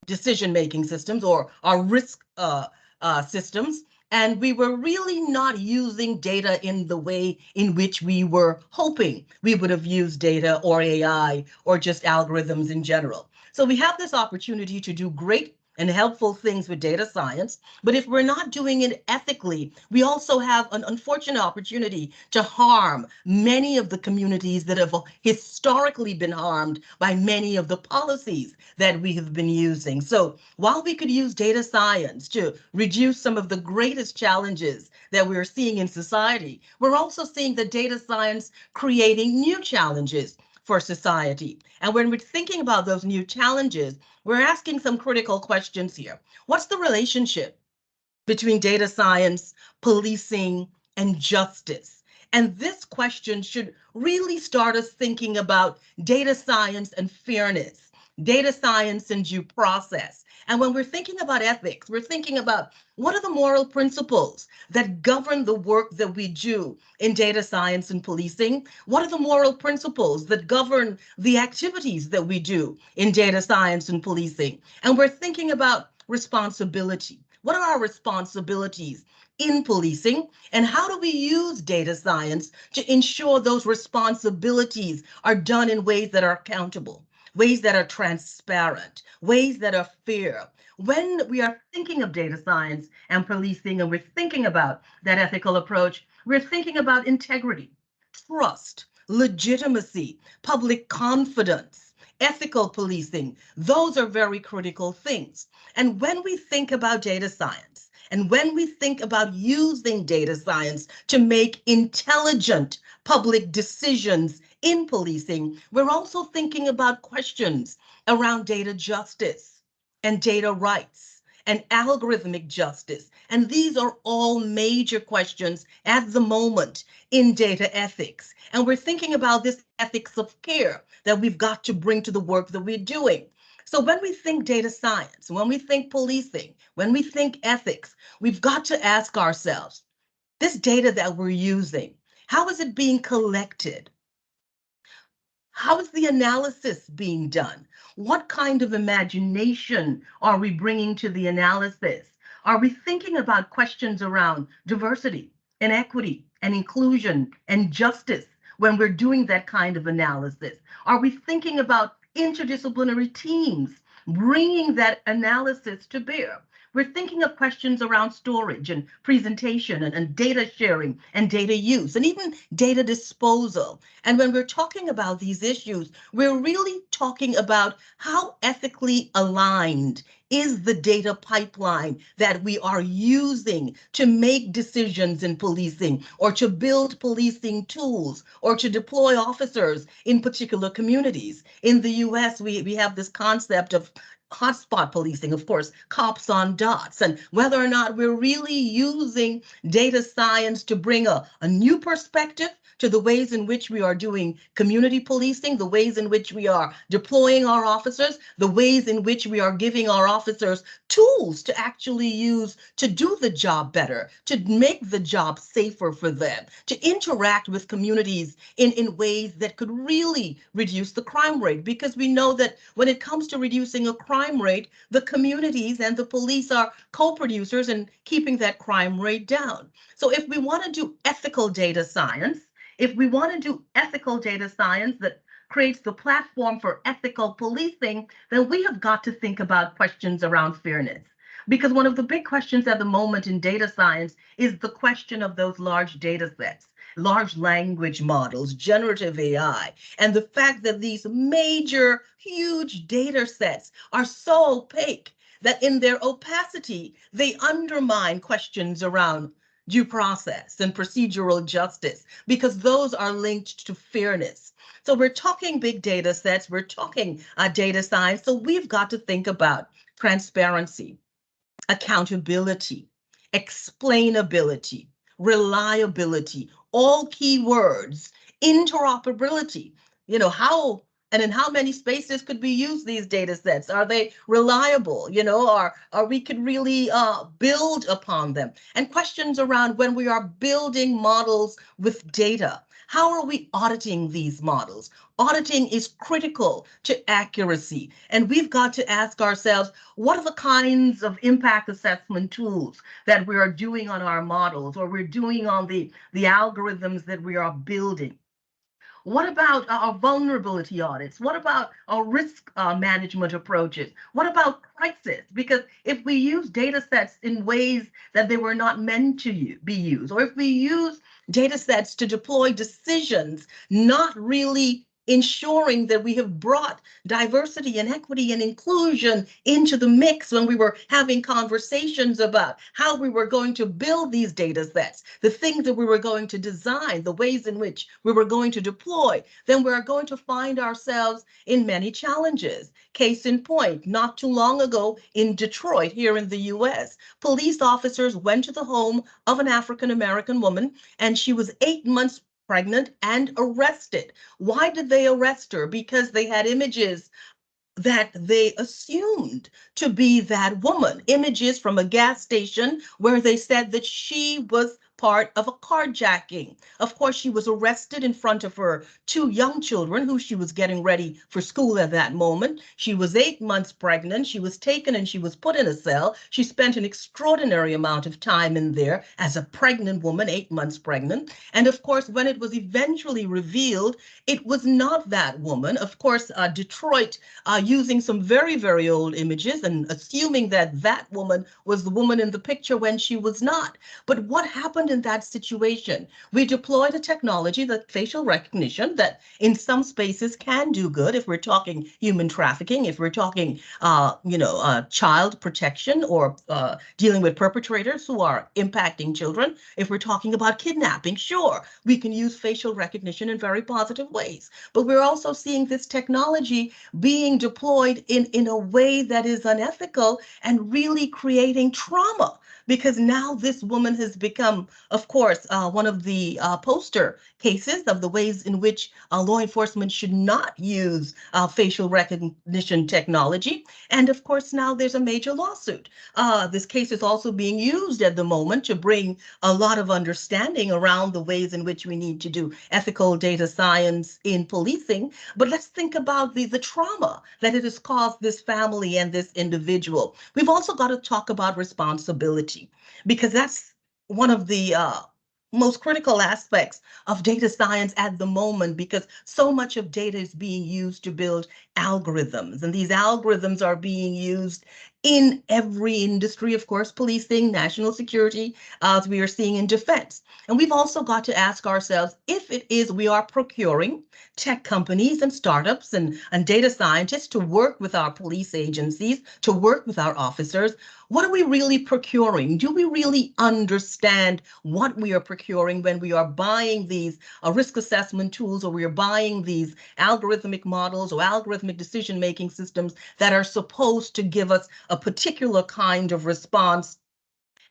decision-making systems or our risk systems. And we were really not using data in the way in which we were hoping we would have used data or AI or just algorithms in general. So we have this opportunity to do great and helpful things with data science, but if we're not doing it ethically, we also have an unfortunate opportunity to harm many of the communities that have historically been harmed by many of the policies that we have been using. So while we could use data science to reduce some of the greatest challenges that we're seeing in society, we're also seeing the data science creating new challenges for society. And when we're thinking about those new challenges, we're asking some critical questions here. What's the relationship between data science, policing, and justice? And this question should really start us thinking about data science and fairness, data science and due process. And when we're thinking about ethics, we're thinking about what are the moral principles that govern the work that we do in data science and policing? What are the moral principles that govern the activities that we do in data science and policing? And we're thinking about responsibility. What are our responsibilities in policing? And how do we use data science to ensure those responsibilities are done in ways that are accountable, ways that are transparent, ways that are fair? When we are thinking of data science and policing and we're thinking about that ethical approach, we're thinking about integrity, trust, legitimacy, public confidence, ethical policing. Those are very critical things. And when we think about data science, and when we think about using data science to make intelligent public decisions in policing, we're also thinking about questions around data justice and data rights and algorithmic justice. And these are all major questions at the moment in data ethics. And we're thinking about this ethics of care that we've got to bring to the work that we're doing. So when we think data science, when we think policing, when we think ethics, we've got to ask ourselves, this data that we're using, how is it being collected? How is the analysis being done? What kind of imagination are we bringing to the analysis? Are we thinking about questions around diversity and equity and inclusion and justice when we're doing that kind of analysis? Are we thinking about interdisciplinary teams bringing that analysis to bear? We're thinking of questions around storage and presentation and data sharing and data use and even data disposal. And when we're talking about these issues, we're really talking about how ethically aligned is the data pipeline that we are using to make decisions in policing or to build policing tools or to deploy officers in particular communities. In the US, we have this concept of hotspot policing, of course, cops on dots, and whether or not we're really using data science to bring a new perspective to the ways in which we are doing community policing, the ways in which we are deploying our officers, the ways in which we are giving our officers tools to actually use to do the job better, to make the job safer for them, to interact with communities in ways that could really reduce the crime rate. Because we know that when it comes to reducing a crime rate, the communities and the police are co-producers in keeping that crime rate down. So if we want to do ethical data science, if we want to do ethical data science that creates the platform for ethical policing, then we have got to think about questions around fairness. Because one of the big questions at the moment in data science is the question of those large data sets, large language models, generative AI, and the fact that these major, huge data sets are so opaque that in their opacity, they undermine questions around due process and procedural justice, because those are linked to fairness. So we're talking big data sets, we're talking data science, so we've got to think about transparency, accountability, explainability, reliability, all keywords, interoperability. How and in how many spaces could we use these data sets? Are they reliable? Or we could really build upon them? And questions around when we are building models with data. How are we auditing these models? Auditing is critical to accuracy. And we've got to ask ourselves, what are the kinds of impact assessment tools that we are doing on our models or we're doing on the algorithms that we are building? What about our vulnerability audits? What about our risk management approaches? What about crisis? Because if we use data sets in ways that they were not meant to be used, or if we use data sets to deploy decisions, not really ensuring that we have brought diversity and equity and inclusion into the mix when we were having conversations about how we were going to build these data sets, the things that we were going to design, the ways in which we were going to deploy, then we're going to find ourselves in many challenges. Case in point, not too long ago in Detroit, here in the US, police officers went to the home of an African-American woman, and she was 8 months pregnant and arrested. Why did they arrest her? Because they had images that they assumed to be that woman, images from a gas station where they said that she was part of a carjacking. Of course, she was arrested in front of her 2 young children who she was getting ready for school at that moment. She was 8 months pregnant. She was taken and she was put in a cell. She spent an extraordinary amount of time in there as a pregnant woman, 8 months pregnant. And of course, when it was eventually revealed, it was not that woman. Of course, Detroit, using some very, very old images and assuming that that woman was the woman in the picture when she was not. But what happened in that situation? We deployed a technology, the facial recognition, that in some spaces can do good if we're talking human trafficking, if we're talking, child protection or dealing with perpetrators who are impacting children. If we're talking about kidnapping, sure, we can use facial recognition in very positive ways. But we're also seeing this technology being deployed in a way that is unethical and really creating trauma, because now this woman has become of course, one of the poster cases of the ways in which law enforcement should not use facial recognition technology. And of course, now there's a major lawsuit. This case is also being used at the moment to bring a lot of understanding around the ways in which we need to do ethical data science in policing. But let's think about the trauma that it has caused this family and this individual. We've also got to talk about responsibility, because that's one of the most critical aspects of data science at the moment, because so much of data is being used to build algorithms, and these algorithms are being used in every industry, of course, policing, national security, as we are seeing in defense. And we've also got to ask ourselves, if it is we are procuring tech companies and startups and data scientists to work with our police agencies, to work with our officers, what are we really procuring? Do we really understand what we are procuring when we are buying these risk assessment tools, or we are buying these algorithmic models or algorithmic decision-making systems that are supposed to give us a particular kind of response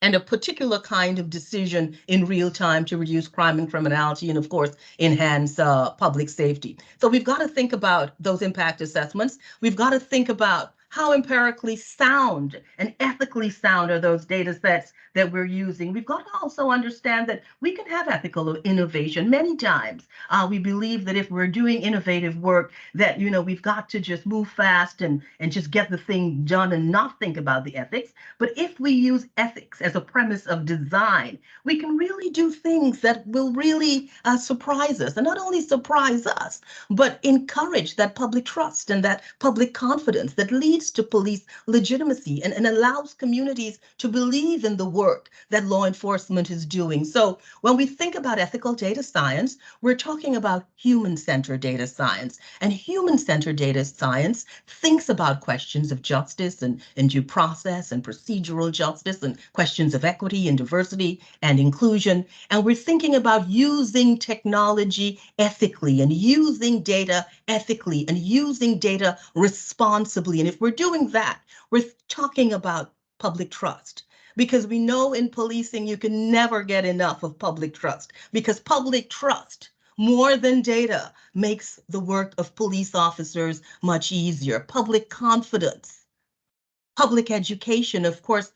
and a particular kind of decision in real time to reduce crime and criminality, and of course, enhance public safety? So we've got to think about those impact assessments. We've got to think about how empirically sound and ethically sound are those data sets that we're using. We've got to also understand that we can have ethical innovation. Many times we believe that if we're doing innovative work, that, you know, we've got to just move fast and just get the thing done and not think about the ethics. But if we use ethics as a premise of design, we can really do things that will really surprise us, and not only surprise us, but encourage that public trust and that public confidence that leads to police legitimacy and allows communities to believe in the work that law enforcement is doing. So when we think about ethical data science, we're talking about human-centered data science. And human-centered data science thinks about questions of justice and due process and procedural justice and questions of equity and diversity and inclusion. And we're thinking about using technology ethically and using data ethically and using data responsibly. And if we're doing that, we're talking about public trust, because we know in policing you can never get enough of public trust, because public trust, more than data, makes the work of police officers much easier. Public confidence, public education, of course,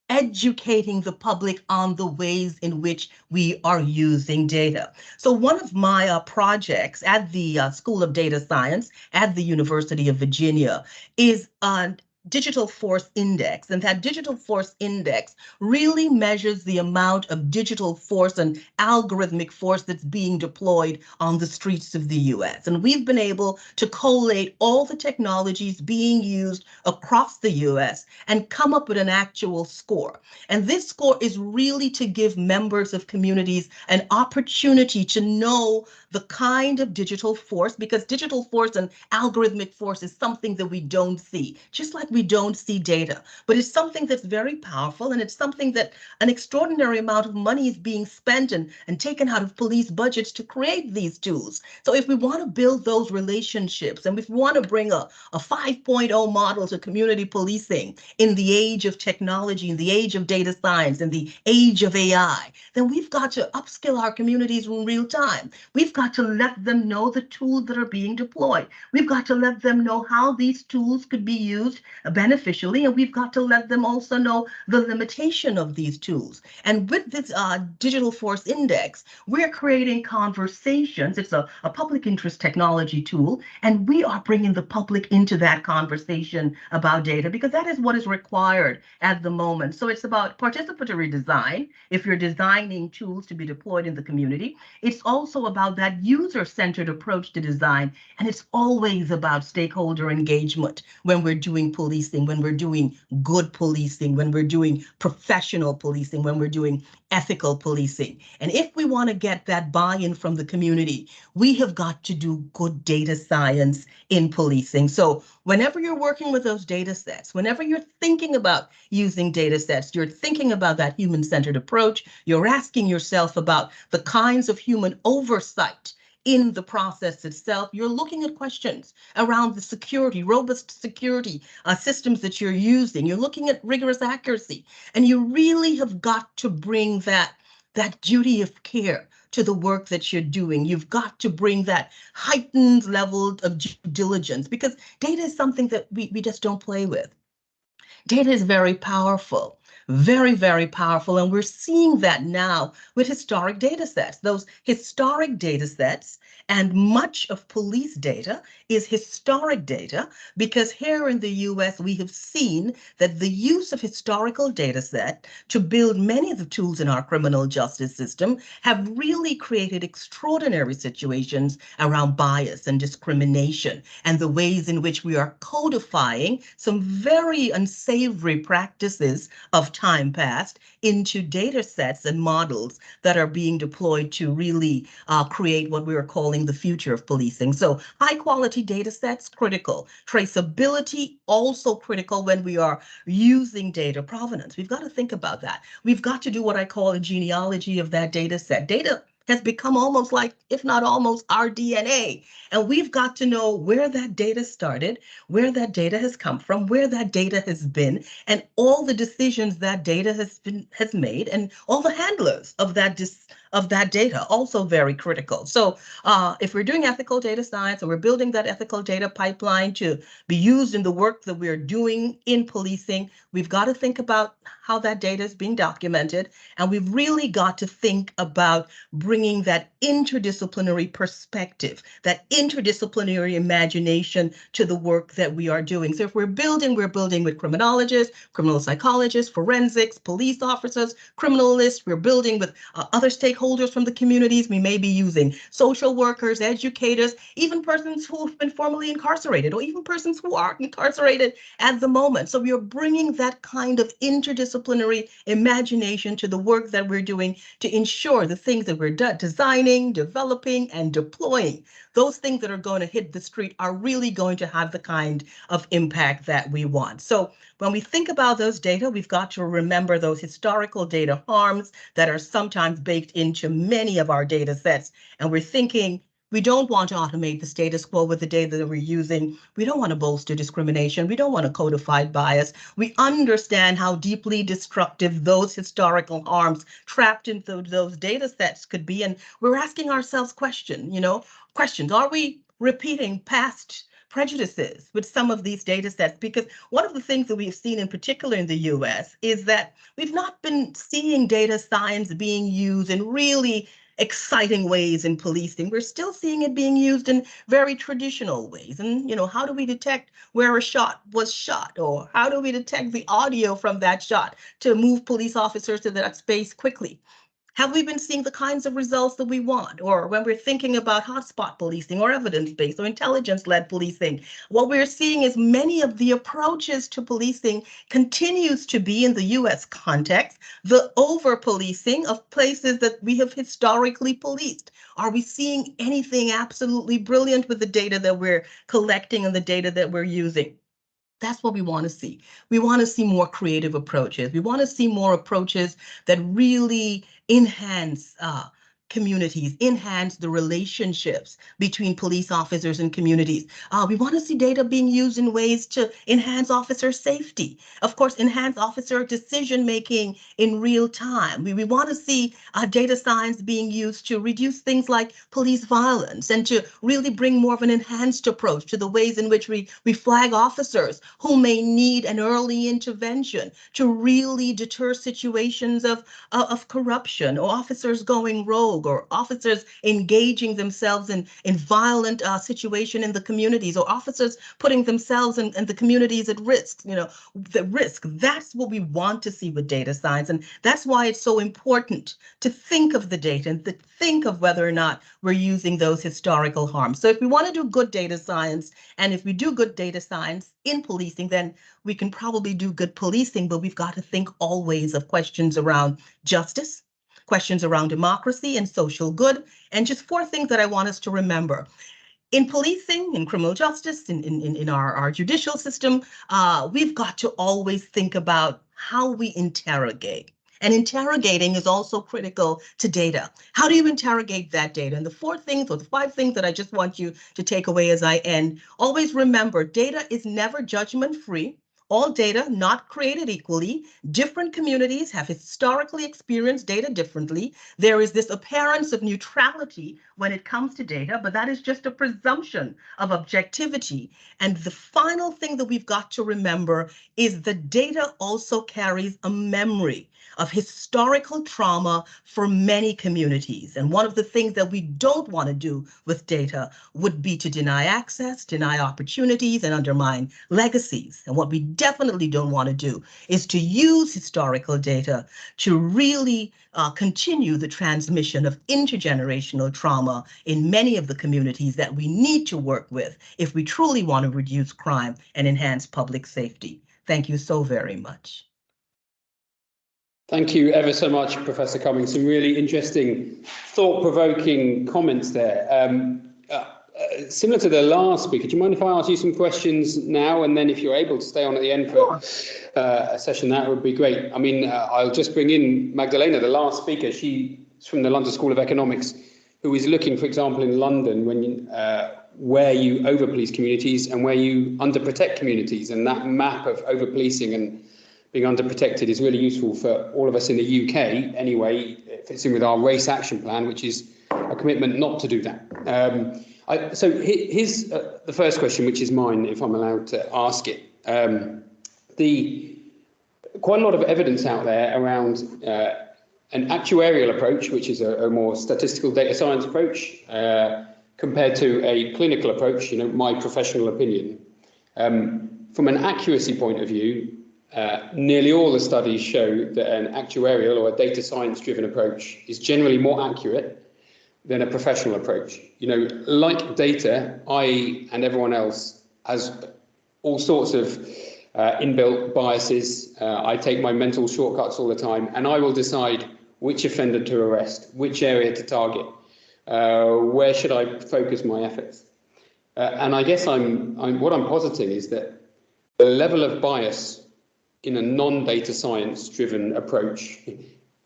educating the public on the ways in which we are using data. So one of my projects at the School of Data Science at the University of Virginia is a digital force index, and that digital force index really measures the amount of digital force and algorithmic force that's being deployed on the streets of the US. And we've been able to collate all the technologies being used across the US and come up with an actual score. And this score is really to give members of communities an opportunity to know the kind of digital force, because digital force and algorithmic force is something that we don't see, just like we don't see data, but it's something that's very powerful, and it's something that an extraordinary amount of money is being spent and taken out of police budgets to create these tools. So if we want to build those relationships, and if we want to bring a 5.0 model to community policing in the age of technology, in the age of data science, in the age of AI, then we've got to upskill our communities in real time. We've got to let them know the tools that are being deployed. We've got to let them know how these tools could be used beneficially, and we've got to let them also know the limitation of these tools. And with this digital force index, we're creating conversations. It's a public interest technology tool, and we are bringing the public into that conversation about data, because that is what is required at the moment. So it's about participatory design. If you're designing tools to be deployed in the community, it's also about that user-centered approach to design, and it's always about stakeholder engagement when we're doing policing, when we're doing good policing, when we're doing professional policing, when we're doing ethical policing. And if we want to get that buy-in from the community, we have got to do good data science in policing. So whenever you're working with those data sets, whenever you're thinking about using data sets, you're thinking about that human-centered approach, you're asking yourself about the kinds of human oversight in the process itself. You're looking at questions around the security, robust security systems that you're using. You're looking at rigorous accuracy, and you really have got to bring that that duty of care to the work that you're doing. You've got to bring that heightened level of due diligence, because data is something that we just don't play with. Data is very powerful, very, very powerful. And we're seeing that now with historic data sets. Those historic data sets, and much of police data is historic data, because here in the US, we have seen that the use of historical data set to build many of the tools in our criminal justice system have really created extraordinary situations around bias and discrimination, and the ways in which we are codifying some very unsavory practices of time past into data sets and models that are being deployed to really create what we are calling the future of policing. So high quality data sets, critical. Traceability, also critical when we are using data provenance. We've got to think about that. We've got to do what I call a genealogy of that data set. Data has become almost like, if not almost, our DNA. And we've got to know where that data started, where that data has come from, where that data has been, and all the decisions that data has made, and all the handlers of that data, also very critical. So if we're doing ethical data science and we're building that ethical data pipeline to be used in the work that we're doing in policing, we've got to think about how that data is being documented. And we've really got to think about bringing that interdisciplinary perspective, that interdisciplinary imagination to the work that we are doing. So if we're building with criminologists, criminal psychologists, forensics, police officers, criminalists. We're building with other stakeholders from the communities. We may be using social workers, educators, even persons who have been formerly incarcerated, or even persons who are incarcerated at the moment. So we are bringing that kind of interdisciplinary imagination to the work that we're doing to ensure the things that we're designing, developing, and deploying, those things that are going to hit the street are really going to have the kind of impact that we want. So when we think about those data, we've got to remember those historical data harms that are sometimes baked into many of our data sets. And we're thinking, we don't want to automate the status quo with the data that we're using. We don't want to bolster discrimination. We don't want to codify bias. We understand how deeply destructive those historical harms trapped into those data sets could be. And we're asking ourselves questions. Are we repeating past prejudices with some of these data sets? Because one of the things that we've seen in particular in the US is that we've not been seeing data science being used in really exciting ways in policing. We're still seeing it being used in very traditional ways. And, how do we detect where a shot was shot? Or how do we detect the audio from that shot to move police officers to that space quickly? Have we been seeing the kinds of results that we want? Or when we're thinking about hotspot policing or evidence-based or intelligence-led policing, what we're seeing is many of the approaches to policing continues to be, in the US context, the over-policing of places that we have historically policed. Are we seeing anything absolutely brilliant with the data that we're collecting and the data that we're using? That's what we want to see. We want to see more creative approaches. We want to see more approaches that really enhance communities, enhance the relationships between police officers and communities. We want to see data being used in ways to enhance officer safety. Of course, enhance officer decision-making in real time. We want to see data science being used to reduce things like police violence, and to really bring more of an enhanced approach to the ways in which we flag officers who may need an early intervention to really deter situations of corruption, or officers going rogue, or officers engaging themselves in violent situation in the communities, or officers putting themselves and the communities at risk. The risk. That's what we want to see with data science. And that's why it's so important to think of the data and to think of whether or not we're using those historical harms. So if we want to do good data science, and if we do good data science in policing, then we can probably do good policing, but we've got to think always of questions around justice, questions around democracy and social good, and just 4 things that I want us to remember. In policing, in criminal justice, in our judicial system, we've got to always think about how we interrogate. And interrogating is also critical to data. How do you interrogate that data? And the 4 things, or the 5 things that I just want you to take away as I end, always remember, data is never judgment-free all data not created equally. Different communities have historically experienced data differently. There is this appearance of neutrality when it comes to data, but that is just a presumption of objectivity. And the final thing that we've got to remember is the data also carries a memory of historical trauma for many communities. And one of the things that we don't want to do with data would be to deny access, deny opportunities, and undermine legacies. And what we definitely don't want to do is to use historical data to really continue the transmission of intergenerational trauma in many of the communities that we need to work with if we truly want to reduce crime and enhance public safety. Thank you so very much. Thank you ever so much, Professor Cummings. Some really interesting, thought-provoking comments there. Similar to the last speaker, do you mind if I ask you some questions now, and then if you're able to stay on at the end for a session, that would be great. I mean, I'll just bring in Magdalena, the last speaker. She's from the London School of Economics, who is looking, for example, in London, where you over-police communities and where you under-protect communities, and that map of over-policing and being underprotected is really useful for all of us in the UK. Anyway, it fits in with our race action plan, which is a commitment not to do that. So here's the first question, which is mine, if I'm allowed to ask it. Quite a lot of evidence out there around an actuarial approach, which is a more statistical data science approach, compared to a clinical approach, my professional opinion. From an accuracy point of view, nearly all the studies show that an actuarial or a data science-driven approach is generally more accurate than a professional approach. Like data, I and everyone else has all sorts of inbuilt biases. I take my mental shortcuts all the time, and I will decide which offender to arrest, which area to target, where should I focus my efforts. And I guess what I'm positing is that the level of bias in a non-data science-driven approach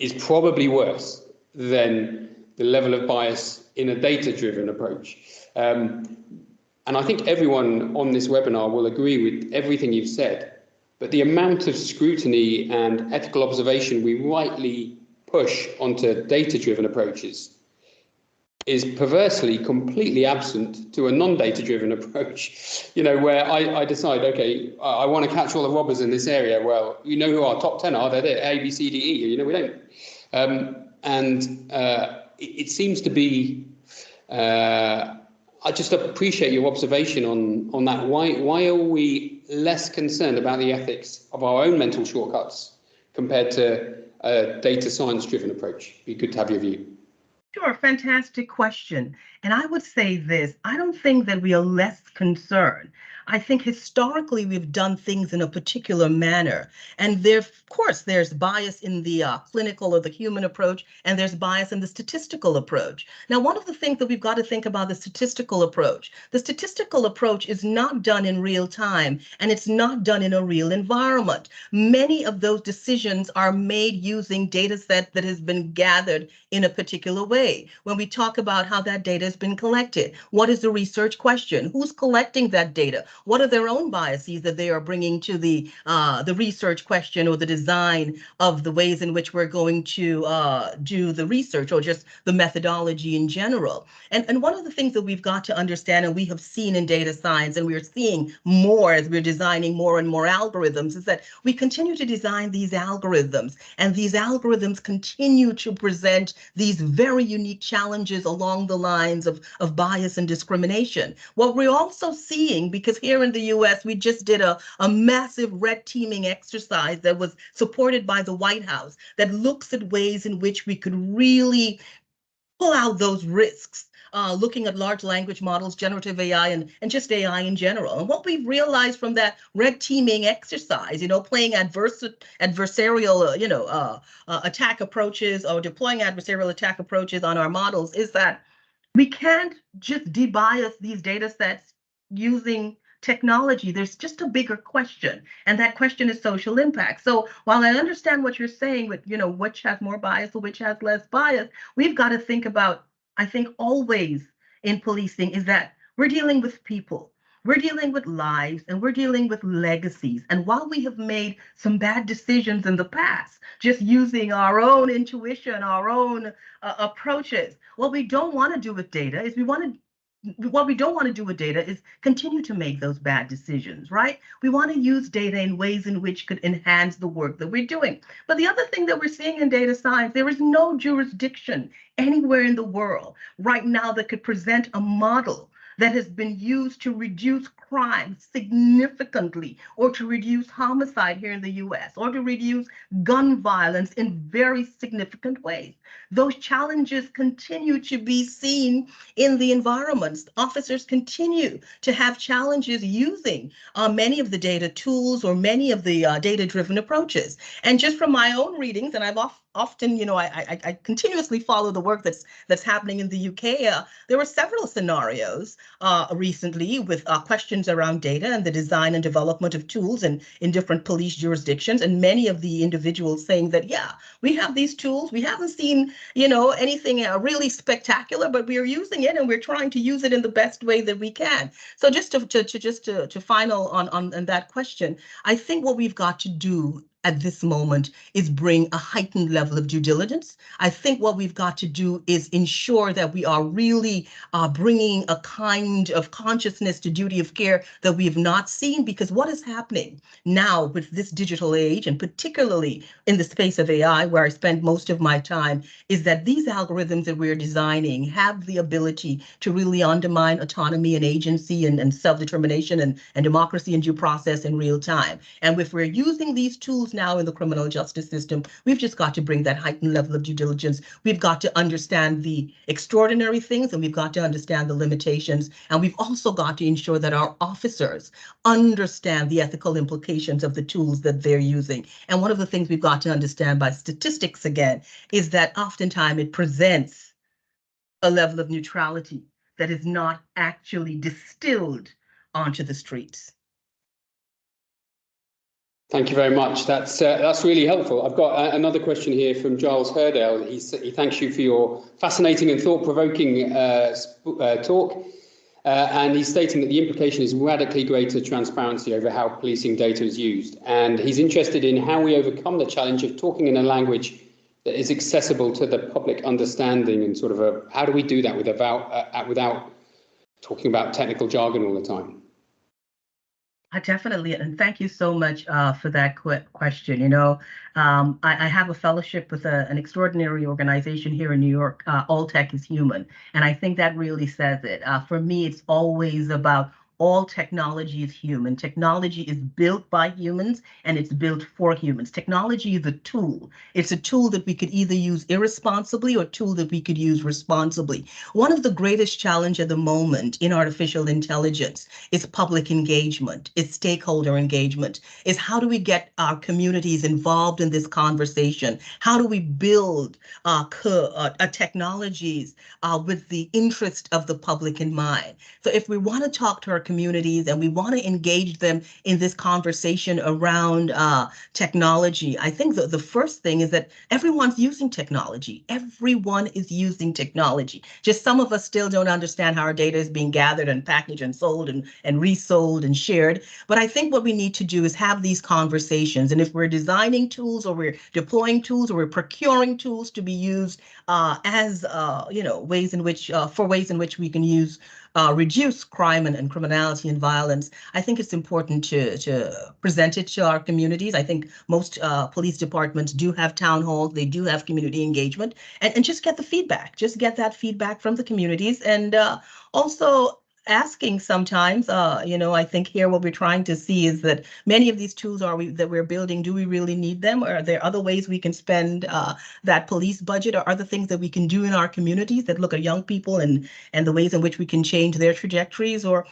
is probably worse than the level of bias in a data-driven approach. And I think everyone on this webinar will agree with everything you've said, but the amount of scrutiny and ethical observation we rightly push onto data-driven approaches is perversely completely absent to a non-data driven approach, where I decide, okay, I want to catch all the robbers in this area. Well, who our top 10 are, they're there, A, B, C, D, E, we don't. It seems to be, I just appreciate your observation on that. Why are we less concerned about the ethics of our own mental shortcuts compared to a data science driven approach? It'd be good to have your view. Sure, fantastic question. And I would say this, I don't think that we are less concerned. I think historically we've done things in a particular manner. And of course, there's bias in the clinical or the human approach, and there's bias in the statistical approach. Now, one of the things that we've got to think about the statistical approach is not done in real time, and it's not done in a real environment. Many of those decisions are made using data set that has been gathered in a particular way. When we talk about how that data has been collected, what is the research question? Who's collecting that data? What are their own biases that they are bringing to the research question or the design of the ways in which we're going to do the research, or just the methodology in general? And one of the things that we've got to understand, and we have seen in data science, and we're seeing more as we're designing more and more algorithms, is that we continue to design these algorithms, and these algorithms continue to present these very unique challenges along the lines of bias and discrimination. What we're also seeing, because here in the US, we just did a massive red teaming exercise that was supported by the White House that looks at ways in which we could really pull out those risks, looking at large language models, generative AI, and just AI in general. And what we've realized from that red teaming exercise, playing adversarial, attack approaches, or deploying adversarial attack approaches on our models, is that we can't just debias these data sets using technology. There's just a bigger question, and that question is social impact. So while I understand what you're saying with, which has more bias or which has less bias, we've got to think about, I think always in policing, is that we're dealing with people. We're dealing with lives and we're dealing with legacies. And while we have made some bad decisions in the past, just using our own intuition, our own approaches, what we don't want to do with data is what we don't want to do with data is continue to make those bad decisions, right? We want to use data in ways in which could enhance the work that we're doing. But the other thing that we're seeing in data science, there is no jurisdiction anywhere in the world right now that could present a model that has been used to reduce crime significantly, or to reduce homicide here in the US, or to reduce gun violence in very significant ways. Those challenges continue to be seen in the environments. Officers continue to have challenges using many of the data tools or many of the data-driven approaches. And just from my own readings, and I've often, I continuously follow the work that's happening in the UK. There were several scenarios recently with questions around data and the design and development of tools in different police jurisdictions, and many of the individuals saying that, yeah, we have these tools, we haven't seen, anything really spectacular, but we are using it and we're trying to use it in the best way that we can. So just to final on that question, I think what we've got to do at this moment is bring a heightened level of due diligence. I think what we've got to do is ensure that we are really bringing a kind of consciousness to duty of care that we have not seen, because what is happening now with this digital age, and particularly in the space of AI, where I spend most of my time, is that these algorithms that we're designing have the ability to really undermine autonomy and agency and self-determination and democracy and due process in real time. And if we're using these tools now in the criminal justice system, we've just got to bring that heightened level of due diligence. We've got to understand the extraordinary things, and we've got to understand the limitations. And we've also got to ensure that our officers understand the ethical implications of the tools that they're using. And one of the things we've got to understand by statistics, again, is that oftentimes it presents a level of neutrality that is not actually distilled onto the streets. Thank you very much. That's really helpful. I've got another question here from Giles Hursell. He thanks you for your fascinating and thought-provoking talk. And he's stating that the implication is radically greater transparency over how policing data is used. And he's interested in how we overcome the challenge of talking in a language that is accessible to the public understanding, and sort of how do we do that without talking about technical jargon all the time? Definitely, and thank you so much for that question. I have a fellowship with an extraordinary organization here in New York. All Tech is Human, and I think that really says it. For me, it's always about all technology is human. Technology is built by humans and it's built for humans. Technology is a tool. It's a tool that we could either use irresponsibly or a tool that we could use responsibly. One of the greatest challenges at the moment in artificial intelligence is public engagement, is stakeholder engagement, is how do we get our communities involved in this conversation? How do we build technologies with the interest of the public in mind? So if we want to talk to our communities and we want to engage them in this conversation around technology, I think the first thing is that everyone's using technology. Everyone is using technology. Just some of us still don't understand how our data is being gathered and packaged and sold and resold and shared. But I think what we need to do is have these conversations. And if we're designing tools or we're deploying tools or we're procuring tools to be used as ways in which we can use reduce crime and criminality and violence, I think it's important to present it to our communities. I think most police departments do have town halls, they do have community engagement, and just get the feedback, just get that feedback from the communities. And also asking sometimes, I think here what we're trying to see is that many of these tools that we're building, do we really need them? Or are there other ways we can spend that police budget, or other things that we can do in our communities that look at young people and the ways in which we can change their trajectories? Or,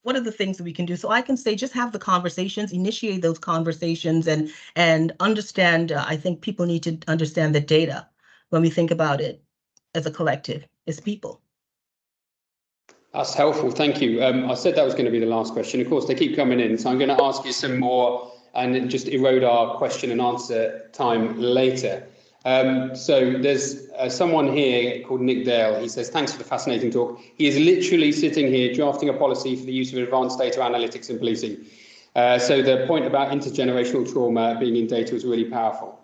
what are the things that we can do? So I can say just have the conversations, initiate those conversations, and understand. I think people need to understand that data, when we think about it as a collective, is people. That's helpful, thank you. I said that was going to be the last question. Of course, they keep coming in, so I'm going to ask you some more and just erode our question and answer time later. So there's someone here called Nick Dale. He says, thanks for the fascinating talk. He is literally sitting here drafting a policy for the use of advanced data analytics in policing. So the point about intergenerational trauma being in data is really powerful.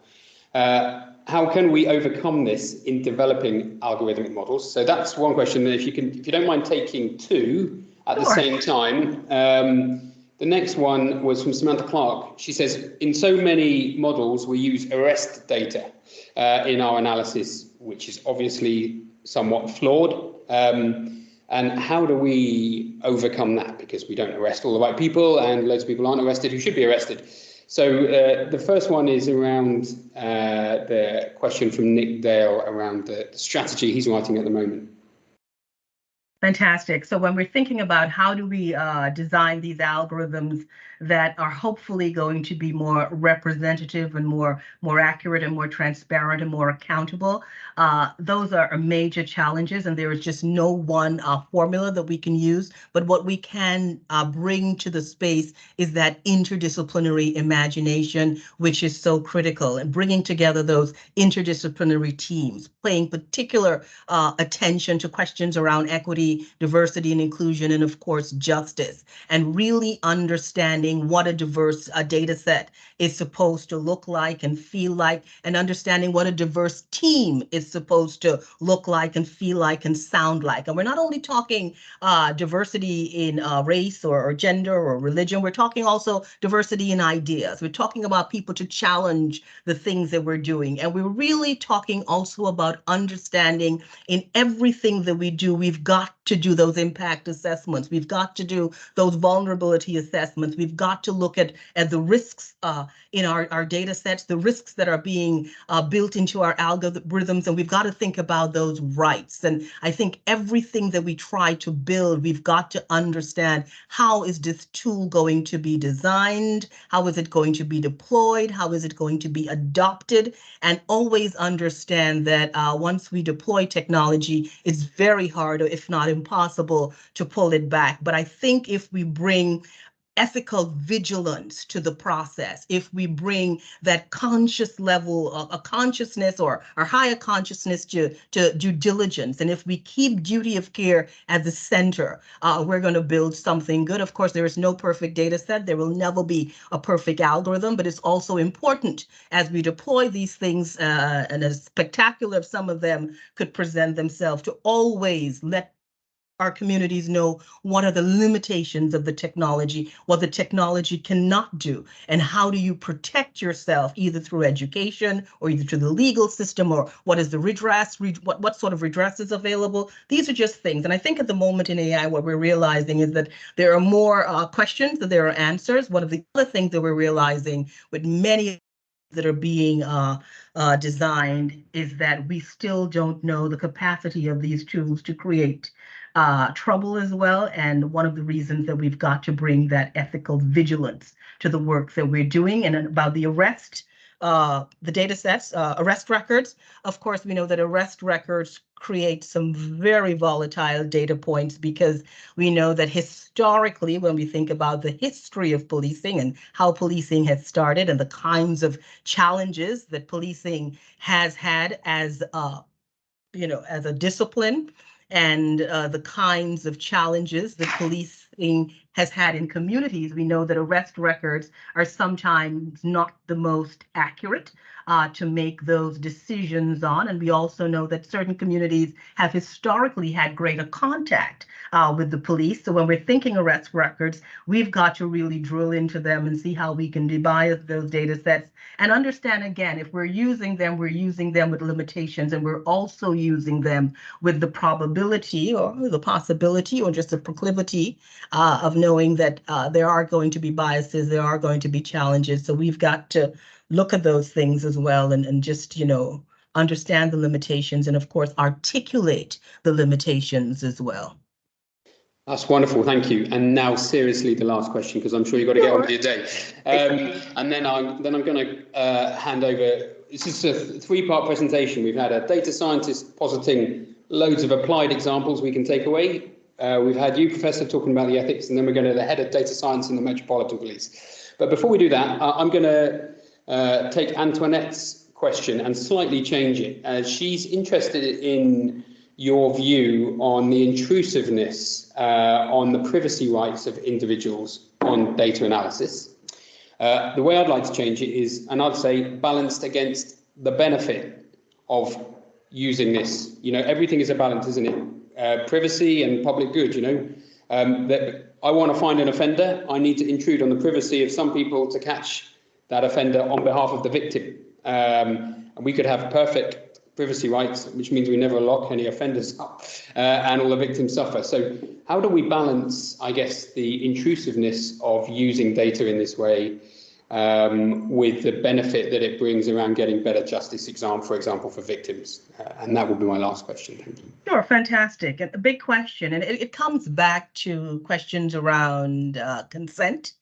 How can we overcome this in developing algorithmic models? So that's one question. If you don't mind taking two at the same time. The next one was from Samantha Clark. She says, in so many models, we use arrest data in our analysis, which is obviously somewhat flawed. And how do we overcome that? Because we don't arrest all the right people and loads of people aren't arrested who should be arrested. So the first one is around the question from Nick Dale around the strategy he's writing at the moment. Fantastic. So when we're thinking about how do we design these algorithms that are hopefully going to be more representative and more accurate and more transparent and more accountable, those are major challenges, and there is just no one formula that we can use. But what we can bring to the space is that interdisciplinary imagination, which is so critical, and bringing together those interdisciplinary teams, paying particular attention to questions around equity, diversity and inclusion, and of course, justice, and really understanding what a diverse data set is supposed to look like and feel like, and understanding what a diverse team is supposed to look like and feel like and sound like. And we're not only talking diversity in race or gender or religion, we're talking also diversity in ideas. We're talking about people to challenge the things that we're doing. And we're really talking also about understanding in everything that we do, we've got to do those impact assessments. We've got to do those vulnerability assessments. We've got to look at the risks in our data sets, the risks that are being built into our algorithms, and we've got to think about those rights. And I think everything that we try to build, we've got to understand, how is this tool going to be designed? How is it going to be deployed? How is it going to be adopted? And always understand that once we deploy technology, it's very hard, or if not impossible, to pull it back. But I think if we bring ethical vigilance to the process, if we bring that conscious level, a consciousness or higher consciousness to due diligence, and if we keep duty of care at the center, we're going to build something good. Of course, there is no perfect data set. There will never be a perfect algorithm, but it's also important as we deploy these things, and as spectacular as some of them could present themselves, to always let our communities know what are the limitations of the technology, what the technology cannot do, and how do you protect yourself, either through education or either through the legal system, or what is the redress, what sort of redress is available. These are just things. And I think at the moment in AI, what we're realizing is that there are more questions than there are answers. One of the other things that we're realizing with many that are being designed is that we still don't know the capacity of these tools to create trouble as well. And one of the reasons that we've got to bring that ethical vigilance to the work that we're doing. And about the arrest, the data sets, arrest records, of course, we know that arrest records create some very volatile data points, because we know that historically, when we think about the history of policing and how policing has started and the kinds of challenges that policing has had as as a discipline, and the kinds of challenges that policing has had in communities, we know that arrest records are sometimes not the most accurate to make those decisions on. And we also know that certain communities have historically had greater contact with the police. So when we're thinking arrest records, we've got to really drill into them and see how we can debias those data sets and understand, again, if we're using them with limitations, and we're also using them with the probability or the possibility or just the proclivity of knowing that there are going to be biases, there are going to be challenges. So we've got to look at those things as well, and just, understand the limitations, and of course, articulate the limitations as well. That's wonderful, thank you. And now, seriously, the last question, because I'm sure you've got to get on with your day. And then I'm going to hand over. This is a three-part presentation. We've had a data scientist positing loads of applied examples we can take away. We've had you, Professor, talking about the ethics, and then we're going to the head of data science in the Metropolitan Police. But before we do that, I'm going to take Antoinette's question and slightly change it. She's interested in your view on the intrusiveness on the privacy rights of individuals on data analysis. The way I'd like to change it is, and I'd say balanced against the benefit of using this. You know, everything is a balance, isn't it? Privacy and public good, you know. That I want to find an offender, I need to intrude on the privacy of some people to catch that offender on behalf of the victim. And we could have perfect privacy rights, which means we never lock any offenders up and all the victims suffer. So how do we balance, I guess, the intrusiveness of using data in this way with the benefit that it brings around getting better justice, for example, for victims? And that would be my last question. Thank you. Sure, fantastic. And a big question. And it comes back to questions around consent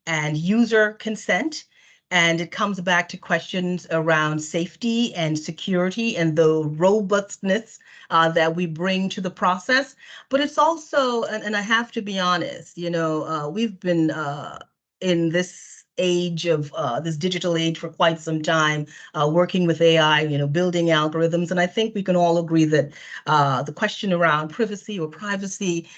and user consent. And it comes back to questions around safety and security and the robustness that we bring to the process. But it's also, and I have to be honest, you know, we've been in this age of this digital age for quite some time, working with AI, you know, building algorithms. And I think we can all agree that the question around privacy or privacy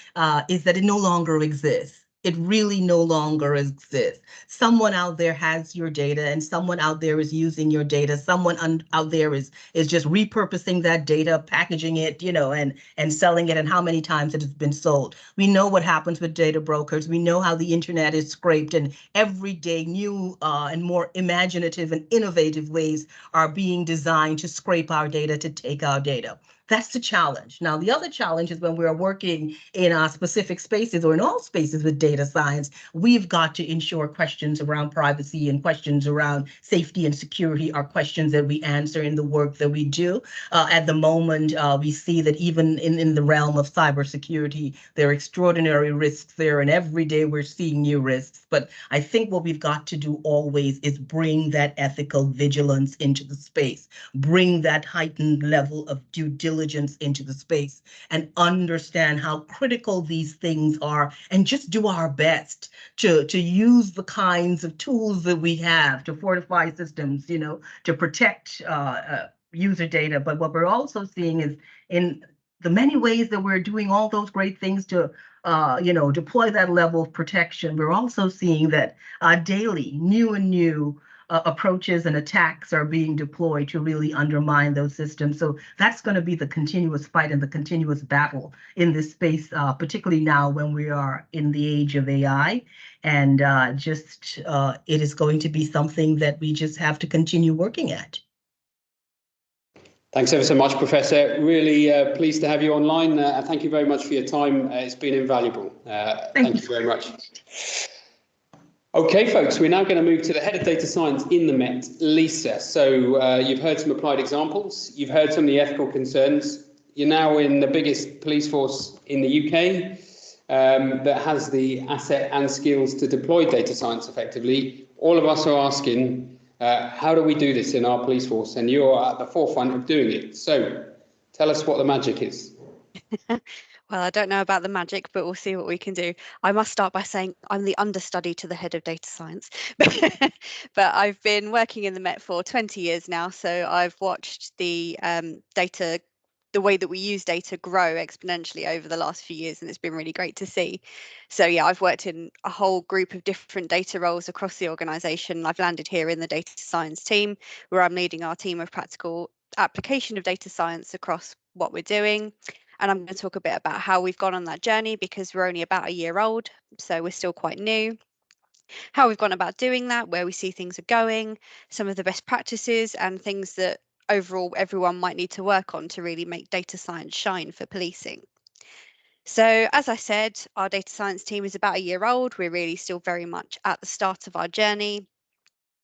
is that it no longer exists. It really no longer exists. Someone out there has your data and someone out there is using your data. Someone out there is just repurposing that data, packaging it, you know, and selling it, and how many times it has been sold. We know what happens with data brokers. We know how the internet is scraped, and every day new and more imaginative and innovative ways are being designed to scrape our data, to take our data. That's the challenge. Now, the other challenge is when we're working in our specific spaces or in all spaces with data science, we've got to ensure questions around privacy and questions around safety and security are questions that we answer in the work that we do. At the moment, we see that even in the realm of cybersecurity, there are extraordinary risks there, and every day we're seeing new risks. But I think what we've got to do always is bring that ethical vigilance into the space, bring that heightened level of due diligence into the space, and understand how critical these things are, and just do our best to use the kinds of tools that we have to fortify systems, you know, to protect user data. But what we're also seeing is in the many ways that we're doing all those great things to you know, deploy that level of protection, we're also seeing that daily new approaches and attacks are being deployed to really undermine those systems. So that's going to be the continuous fight and the continuous battle in this space, particularly now when we are in the age of AI. And it is going to be something that we just have to continue working at. Thanks ever so much, Professor. Really pleased to have you online. Thank you very much for your time. It's been invaluable. Thank you very much. Okay, folks, we're now going to move to the head of data science in the Met, Lisa. So you've heard some applied examples. You've heard some of the ethical concerns. You're now in the biggest police force in the UK that has the asset and skills to deploy data science effectively. All of us are asking, how do we do this in our police force? And you're at the forefront of doing it. So tell us what the magic is. Well, I don't know about the magic, but we'll see what we can do. I must start by saying I'm the understudy to the head of data science. But I've been working in the Met for 20 years now, so I've watched the way that we use data grow exponentially over the last few years, and it's been really great to see. So yeah, I've worked in a whole group of different data roles across the organisation. I've landed here in the data science team, where I'm leading our team of practical application of data science across what we're doing. And I'm going to talk a bit about how we've gone on that journey, because we're only about a year old, so we're still quite new. How we've gone about doing that, where we see things are going, some of the best practices, and things that overall everyone might need to work on to really make data science shine for policing. So as I said, our data science team is about a year old. We're really still very much at the start of our journey.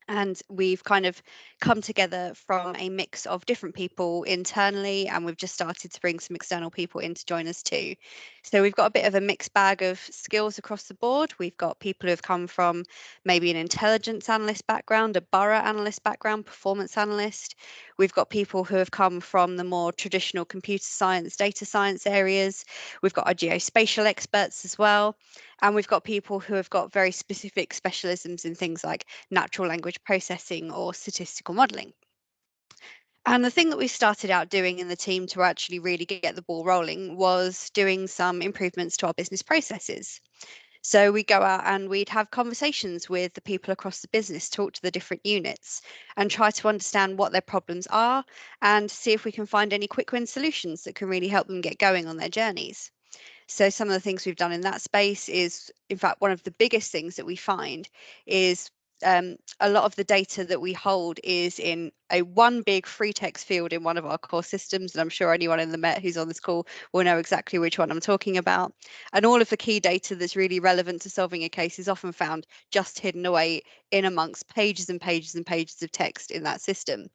And we've kind of come together from a mix of different people internally, and we've just started to bring some external people in to join us too. So we've got a bit of a mixed bag of skills across the board. We've got people who have come from maybe an intelligence analyst background, a borough analyst background, performance analyst. We've got people who have come from the more traditional computer science, data science areas. We've got our geospatial experts as well. And we've got people who have got very specific specialisms in things like natural language processing or statistical modelling. And the thing that we started out doing in the team to actually really get the ball rolling was doing some improvements to our business processes. So we go out and we'd have conversations with the people across the business, talk to the different units and try to understand what their problems are and see if we can find any quick win solutions that can really help them get going on their journeys. So some of the things we've done in that space is, in fact, one of the biggest things that we find is a lot of the data that we hold is in a one big free text field in one of our core systems. And I'm sure anyone in the Met who's on this call will know exactly which one I'm talking about. And all of the key data that's really relevant to solving a case is often found just hidden away in amongst pages and pages and pages of text in that system.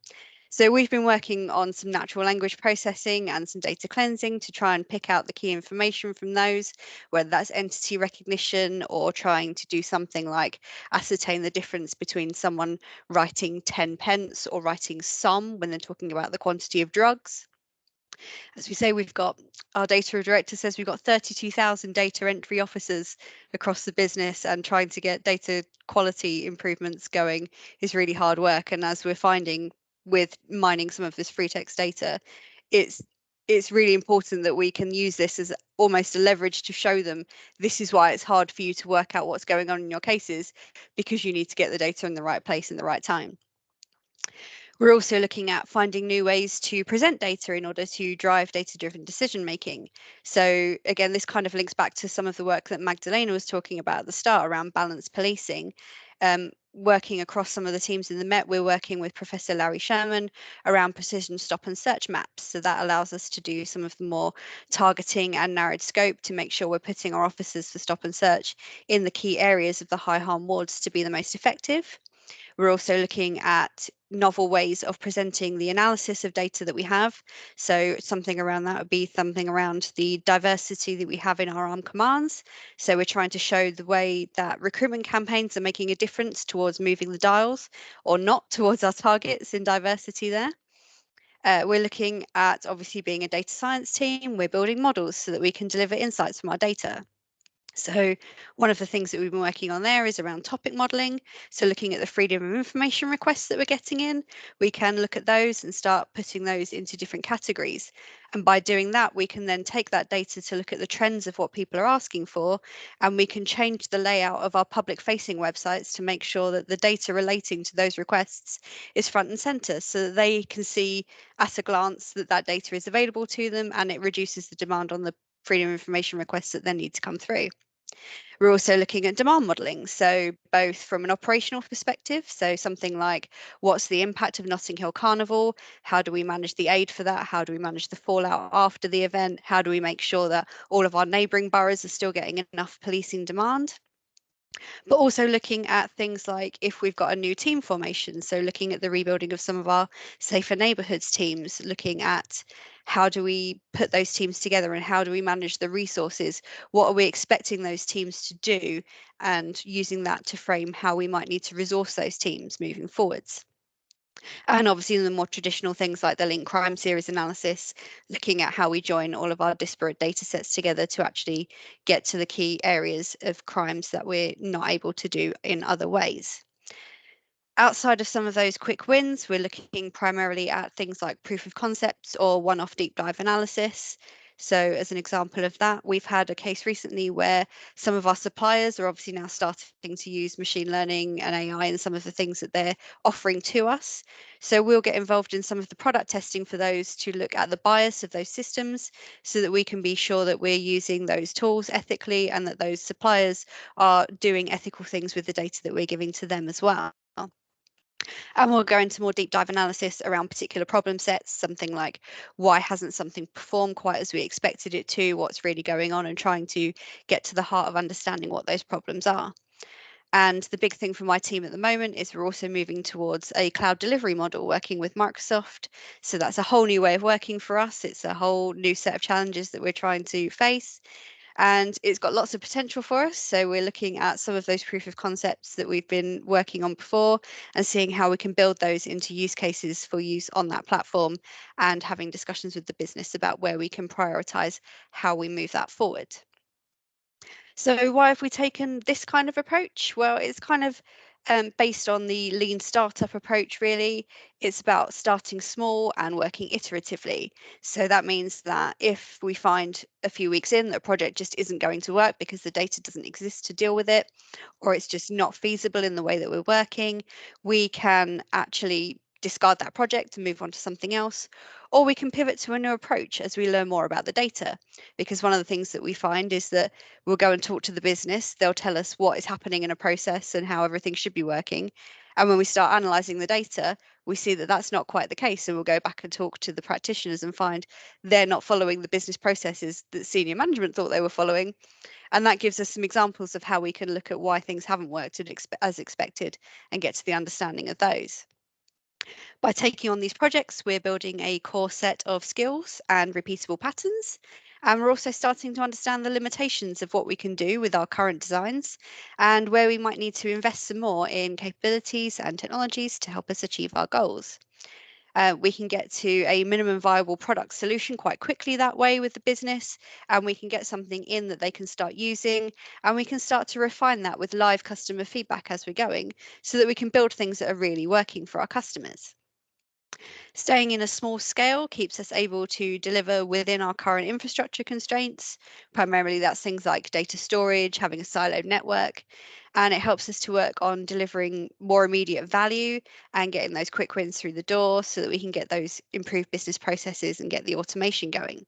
So we've been working on some natural language processing and some data cleansing to try and pick out the key information from those, whether that's entity recognition or trying to do something like ascertain the difference between someone writing 10 pence or writing some when they're talking about the quantity of drugs. As we say, we've got our data director says we've got 32,000 data entry officers across the business, and trying to get data quality improvements going is really hard work. And as we're finding with mining some of this free text data, it's really important that we can use this as almost a leverage to show them this is why it's hard for you to work out what's going on in your cases, because you need to get the data in the right place in the right time. We're also looking at finding new ways to present data in order to drive data-driven decision making. So again, this kind of links back to some of the work that Magdalena was talking about at the start around balanced policing. Working across some of the teams in the Met, we're working with Professor Larry Sherman around precision stop and search maps. So that allows us to do some of the more targeting and narrowed scope to make sure we're putting our officers for stop and search in the key areas of the high harm wards to be the most effective. We're also looking at novel ways of presenting the analysis of data that we have. So something around that would be something around the diversity that we have in our armed commands. So we're trying to show the way that recruitment campaigns are making a difference towards moving the dials or not towards our targets in diversity there. We're looking at obviously being a data science team. We're building models so that we can deliver insights from our data. So one of the things that we've been working on there is around topic modelling. So looking at the freedom of information requests that we're getting in, we can look at those and start putting those into different categories. And by doing that, we can then take that data to look at the trends of what people are asking for, and we can change the layout of our public facing websites to make sure that the data relating to those requests is front and centre, so that they can see at a glance that that data is available to them, and it reduces the demand on the freedom of information requests that then need to come through. We're also looking at demand modelling, so both from an operational perspective, so something like what's the impact of Notting Hill Carnival, how do we manage the aid for that, how do we manage the fallout after the event, how do we make sure that all of our neighbouring boroughs are still getting enough policing demand. But also looking at things like if we've got a new team formation, so looking at the rebuilding of some of our safer neighbourhoods teams, looking at how do we put those teams together and how do we manage the resources, what are we expecting those teams to do, and using that to frame how we might need to resource those teams moving forwards. And obviously the more traditional things like the linked crime series analysis, looking at how we join all of our disparate data sets together to actually get to the key areas of crimes that we're not able to do in other ways. Outside of some of those quick wins, we're looking primarily at things like proof of concepts or one-off deep dive analysis. So as an example of that, we've had a case recently where some of our suppliers are obviously now starting to use machine learning and AI and some of the things that they're offering to us. So we'll get involved in some of the product testing for those to look at the bias of those systems so that we can be sure that we're using those tools ethically and that those suppliers are doing ethical things with the data that we're giving to them as well. And we'll go into more deep dive analysis around particular problem sets, something like why hasn't something performed quite as we expected it to, what's really going on, and trying to get to the heart of understanding what those problems are. And the big thing for my team at the moment is we're also moving towards a cloud delivery model working with Microsoft. So that's a whole new way of working for us. It's a whole new set of challenges that we're trying to face. And it's got lots of potential for us. So we're looking at some of those proof of concepts that we've been working on before and seeing how we can build those into use cases for use on that platform, and having discussions with the business about where we can prioritize how we move that forward. So why have we taken this kind of approach? Well, it's kind of based on the lean startup approach, really. It's about starting small and working iteratively. So that means that if we find a few weeks in that a project just isn't going to work because the data doesn't exist to deal with it, or it's just not feasible in the way that we're working, we can actually discard that project and move on to something else, or we can pivot to a new approach as we learn more about the data. Because one of the things that we find is that we'll go and talk to the business, they'll tell us what is happening in a process and how everything should be working. And when we start analysing the data, we see that that's not quite the case, and we'll go back and talk to the practitioners and find they're not following the business processes that senior management thought they were following. And that gives us some examples of how we can look at why things haven't worked as expected and get to the understanding of those. By taking on these projects, we're building a core set of skills and repeatable patterns. And we're also starting to understand the limitations of what we can do with our current designs and where we might need to invest some more in capabilities and technologies to help us achieve our goals. We can get to a minimum viable product solution quite quickly that way with the business, and we can get something in that they can start using, and we can start to refine that with live customer feedback as we're going, so that we can build things that are really working for our customers. Staying in a small scale keeps us able to deliver within our current infrastructure constraints. Primarily, that's things like data storage, having a siloed network, and it helps us to work on delivering more immediate value and getting those quick wins through the door so that we can get those improved business processes and get the automation going.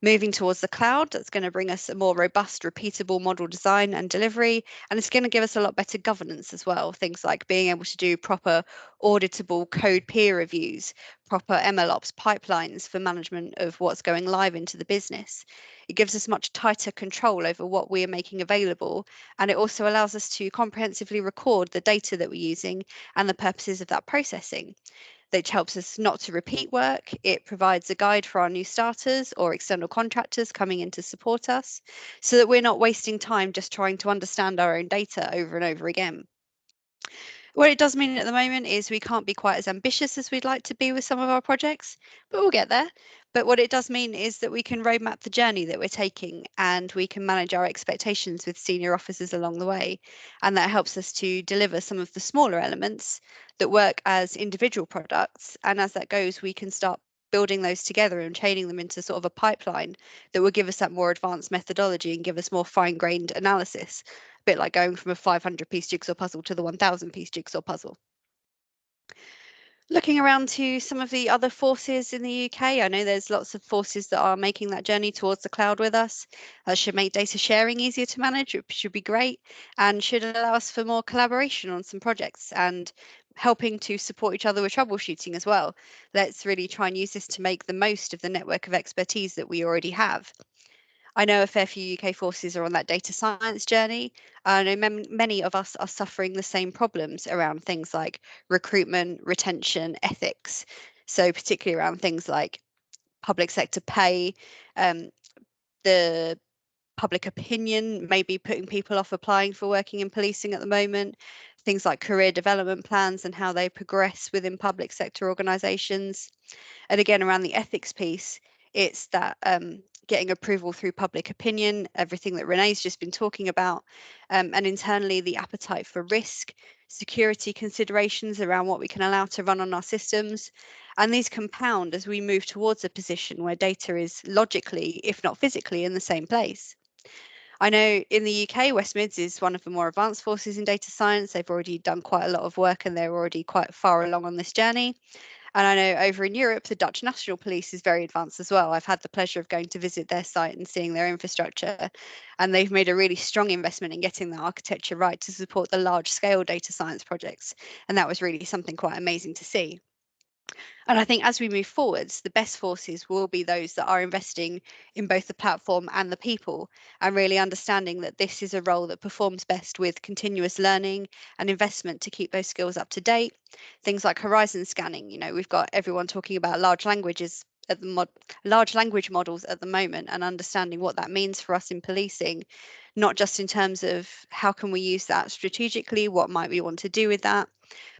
Moving towards the cloud, that's going to bring us a more robust, repeatable model design and delivery, and it's going to give us a lot better governance as well. Things like being able to do proper auditable code peer reviews, proper MLOps pipelines for management of what's going live into the business. It gives us much tighter control over what we are making available, and it also allows us to comprehensively record the data that we're using and the purposes of that processing, which helps us not to repeat work. It provides a guide for our new starters or external contractors coming in to support us so that we're not wasting time just trying to understand our own data over and over again. What it does mean at the moment is we can't be quite as ambitious as we'd like to be with some of our projects, but we'll get there. But what it does mean is that we can roadmap the journey that we're taking, and we can manage our expectations with senior officers along the way. And that helps us to deliver some of the smaller elements that work as individual products. And as that goes, we can start building those together and chaining them into sort of a pipeline that will give us that more advanced methodology and give us more fine-grained analysis, a bit like going from a 500-piece jigsaw puzzle to the 1,000-piece jigsaw puzzle. Looking around to some of the other forces in the UK, I know there's lots of forces that are making that journey towards the cloud with us. That should make data sharing easier to manage, which should be great, and should allow us for more collaboration on some projects and helping to support each other with troubleshooting as well. Let's really try and use this to make the most of the network of expertise that we already have. I know a fair few UK forces are on that data science journey. I know many of us are suffering the same problems around things like recruitment, retention, ethics. So particularly around things like public sector pay, the public opinion, maybe putting people off applying for working in policing at the moment, things like career development plans and how they progress within public sector organisations. And again, around the ethics piece, it's that getting approval through public opinion, everything that Renée's just been talking about, and internally the appetite for risk, security considerations around what we can allow to run on our systems. And these compound as we move towards a position where data is logically, if not physically, in the same place. I know in the UK, West Mids is one of the more advanced forces in data science. They've already done quite a lot of work and they're already quite far along on this journey. And I know over in Europe, the Dutch National Police is very advanced as well. I've had the pleasure of going to visit their site and seeing their infrastructure. And they've made a really strong investment in getting the architecture right to support the large scale data science projects. And that was really something quite amazing to see. And I think as we move forwards, the best forces will be those that are investing in both the platform and the people, and really understanding that this is a role that performs best with continuous learning and investment to keep those skills up to date. Things like horizon scanning, we've got everyone talking about large language models at the moment, and understanding what that means for us in policing, not just in terms of how can we use that strategically, what might we want to do with that,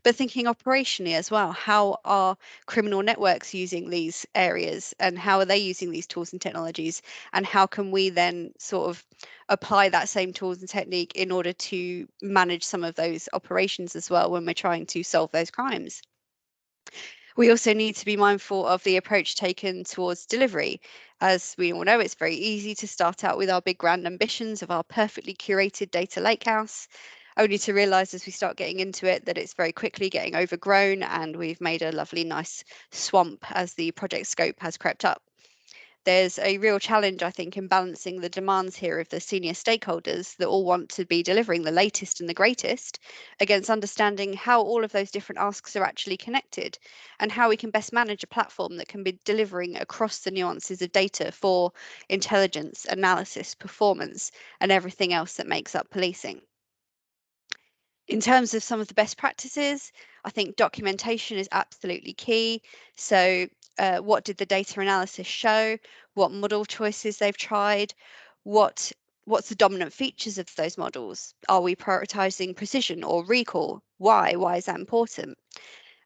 but thinking operationally as well. How are criminal networks using these areas, and how are they using these tools and technologies, and how can we then sort of apply that same tools and technique in order to manage some of those operations as well when we're trying to solve those crimes. We also need to be mindful of the approach taken towards delivery. As we all know, it's very easy to start out with our big grand ambitions of our perfectly curated data lakehouse, only to realise as we start getting into it that it's very quickly getting overgrown and we've made a lovely nice swamp as the project scope has crept up. There's a real challenge, I think, in balancing the demands here of the senior stakeholders that all want to be delivering the latest and the greatest against understanding how all of those different asks are actually connected and how we can best manage a platform that can be delivering across the nuances of data for intelligence, analysis, performance, and everything else that makes up policing. In terms of some of the best practices, I think documentation is absolutely key. So what did the data analysis show? What model choices they've tried? What's the dominant features of those models? Are we prioritizing precision or recall? Why? Why is that important?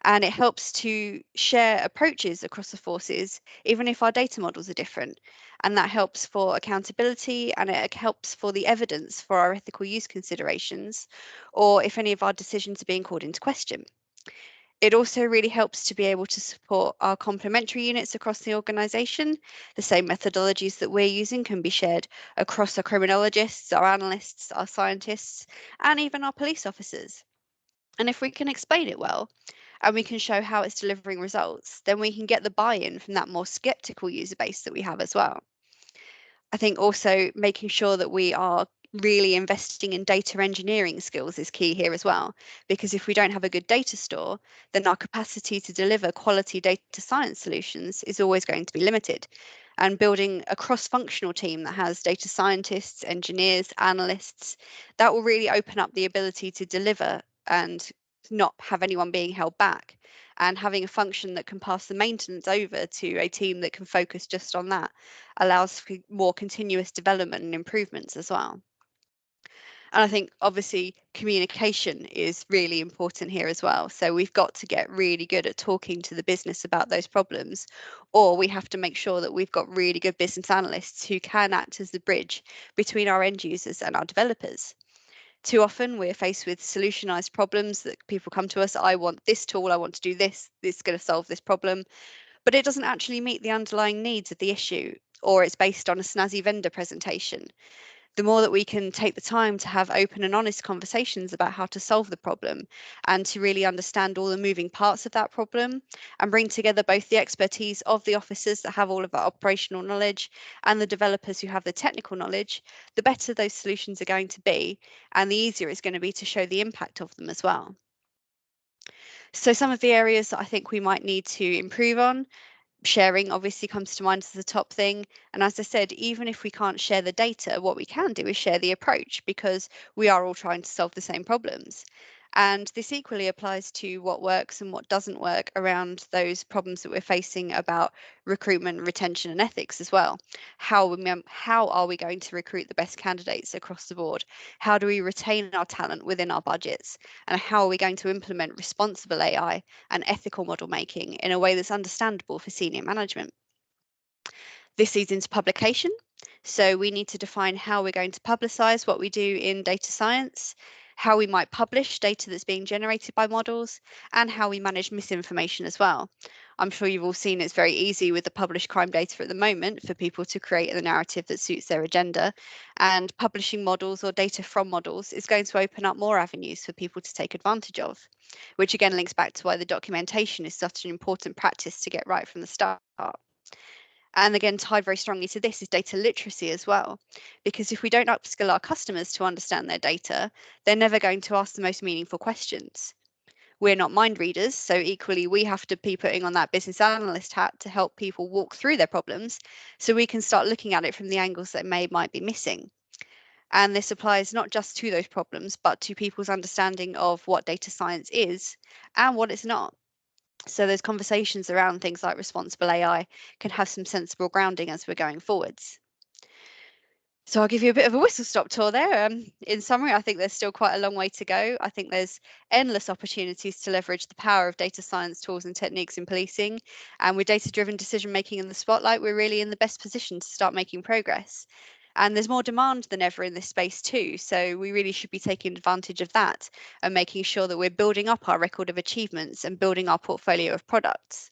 And it helps to share approaches across the forces, even if our data models are different. And that helps for accountability, and it helps for the evidence for our ethical use considerations, or if any of our decisions are being called into question. It also really helps to be able to support our complementary units across the organisation. The same methodologies that we're using can be shared across our criminologists, our analysts, our scientists, and even our police officers. And if we can explain it well, and we can show how it's delivering results, then we can get the buy-in from that more skeptical user base that we have as well. I think also making sure that we are really investing in data engineering skills is key here as well, because if we don't have a good data store, then our capacity to deliver quality data science solutions is always going to be limited. And building a cross-functional team that has data scientists, engineers, analysts, that will really open up the ability to deliver and not have anyone being held back, and having a function that can pass the maintenance over to a team that can focus just on that allows for more continuous development and improvements as well. And I think obviously communication is really important here as well. So we've got to get really good at talking to the business about those problems, or we have to make sure that we've got really good business analysts who can act as the bridge between our end users and our developers. Too often we're faced with solutionized problems that people come to us, I want this tool, I want to do this is going to solve this problem, but it doesn't actually meet the underlying needs of the issue, or it's based on a snazzy vendor presentation. The more that we can take the time to have open and honest conversations about how to solve the problem and to really understand all the moving parts of that problem and bring together both the expertise of the officers that have all of that operational knowledge and the developers who have the technical knowledge, the better those solutions are going to be, and the easier it's going to be to show the impact of them as well. So some of the areas that I think we might need to improve on: sharing obviously comes to mind as the top thing. And as I said, even if we can't share the data, what we can do is share the approach, because we are all trying to solve the same problems. And this equally applies to what works and what doesn't work around those problems that we're facing about recruitment, retention, and ethics as well. How are we going to recruit the best candidates across the board? How do we retain our talent within our budgets? And how are we going to implement responsible AI and ethical model making in a way that's understandable for senior management? This leads into publication. So we need to define how we're going to publicize what we do in data science, how we might publish data that's being generated by models, and how we manage misinformation as well. I'm sure you've all seen it's very easy with the published crime data at the moment for people to create the narrative that suits their agenda, and publishing models or data from models is going to open up more avenues for people to take advantage of, which again links back to why the documentation is such an important practice to get right from the start. And again, tied very strongly to this is data literacy as well, because if we don't upskill our customers to understand their data, they're never going to ask the most meaningful questions. We're not mind readers, so equally we have to be putting on that business analyst hat to help people walk through their problems so we can start looking at it from the angles that might be missing. And this applies not just to those problems, but to people's understanding of what data science is and what it's not. So those conversations around things like responsible AI can have some sensible grounding as we're going forwards. So I'll give you a bit of a whistle-stop tour there. In summary, I think there's still quite a long way to go. I think there's endless opportunities to leverage the power of data science tools and techniques in policing. And with data-driven decision-making in the spotlight, we're really in the best position to start making progress. And there's more demand than ever in this space too. So we really should be taking advantage of that and making sure that we're building up our record of achievements and building our portfolio of products.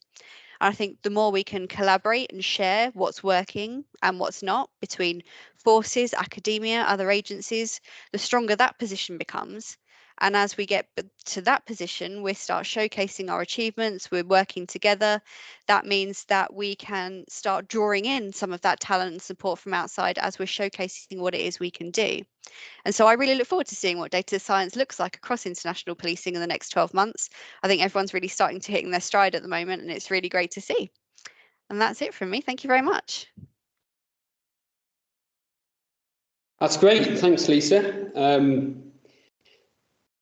I think the more we can collaborate and share what's working and what's not between forces, academia, other agencies, the stronger that position becomes. And as we get to that position, we start showcasing our achievements, we're working together. That means that we can start drawing in some of that talent and support from outside as we're showcasing what it is we can do. And so I really look forward to seeing what data science looks like across international policing in the next 12 months. I think everyone's really starting to hit in their stride at the moment, and it's really great to see. And that's it from me. Thank you very much. That's great. Thanks, Lisa.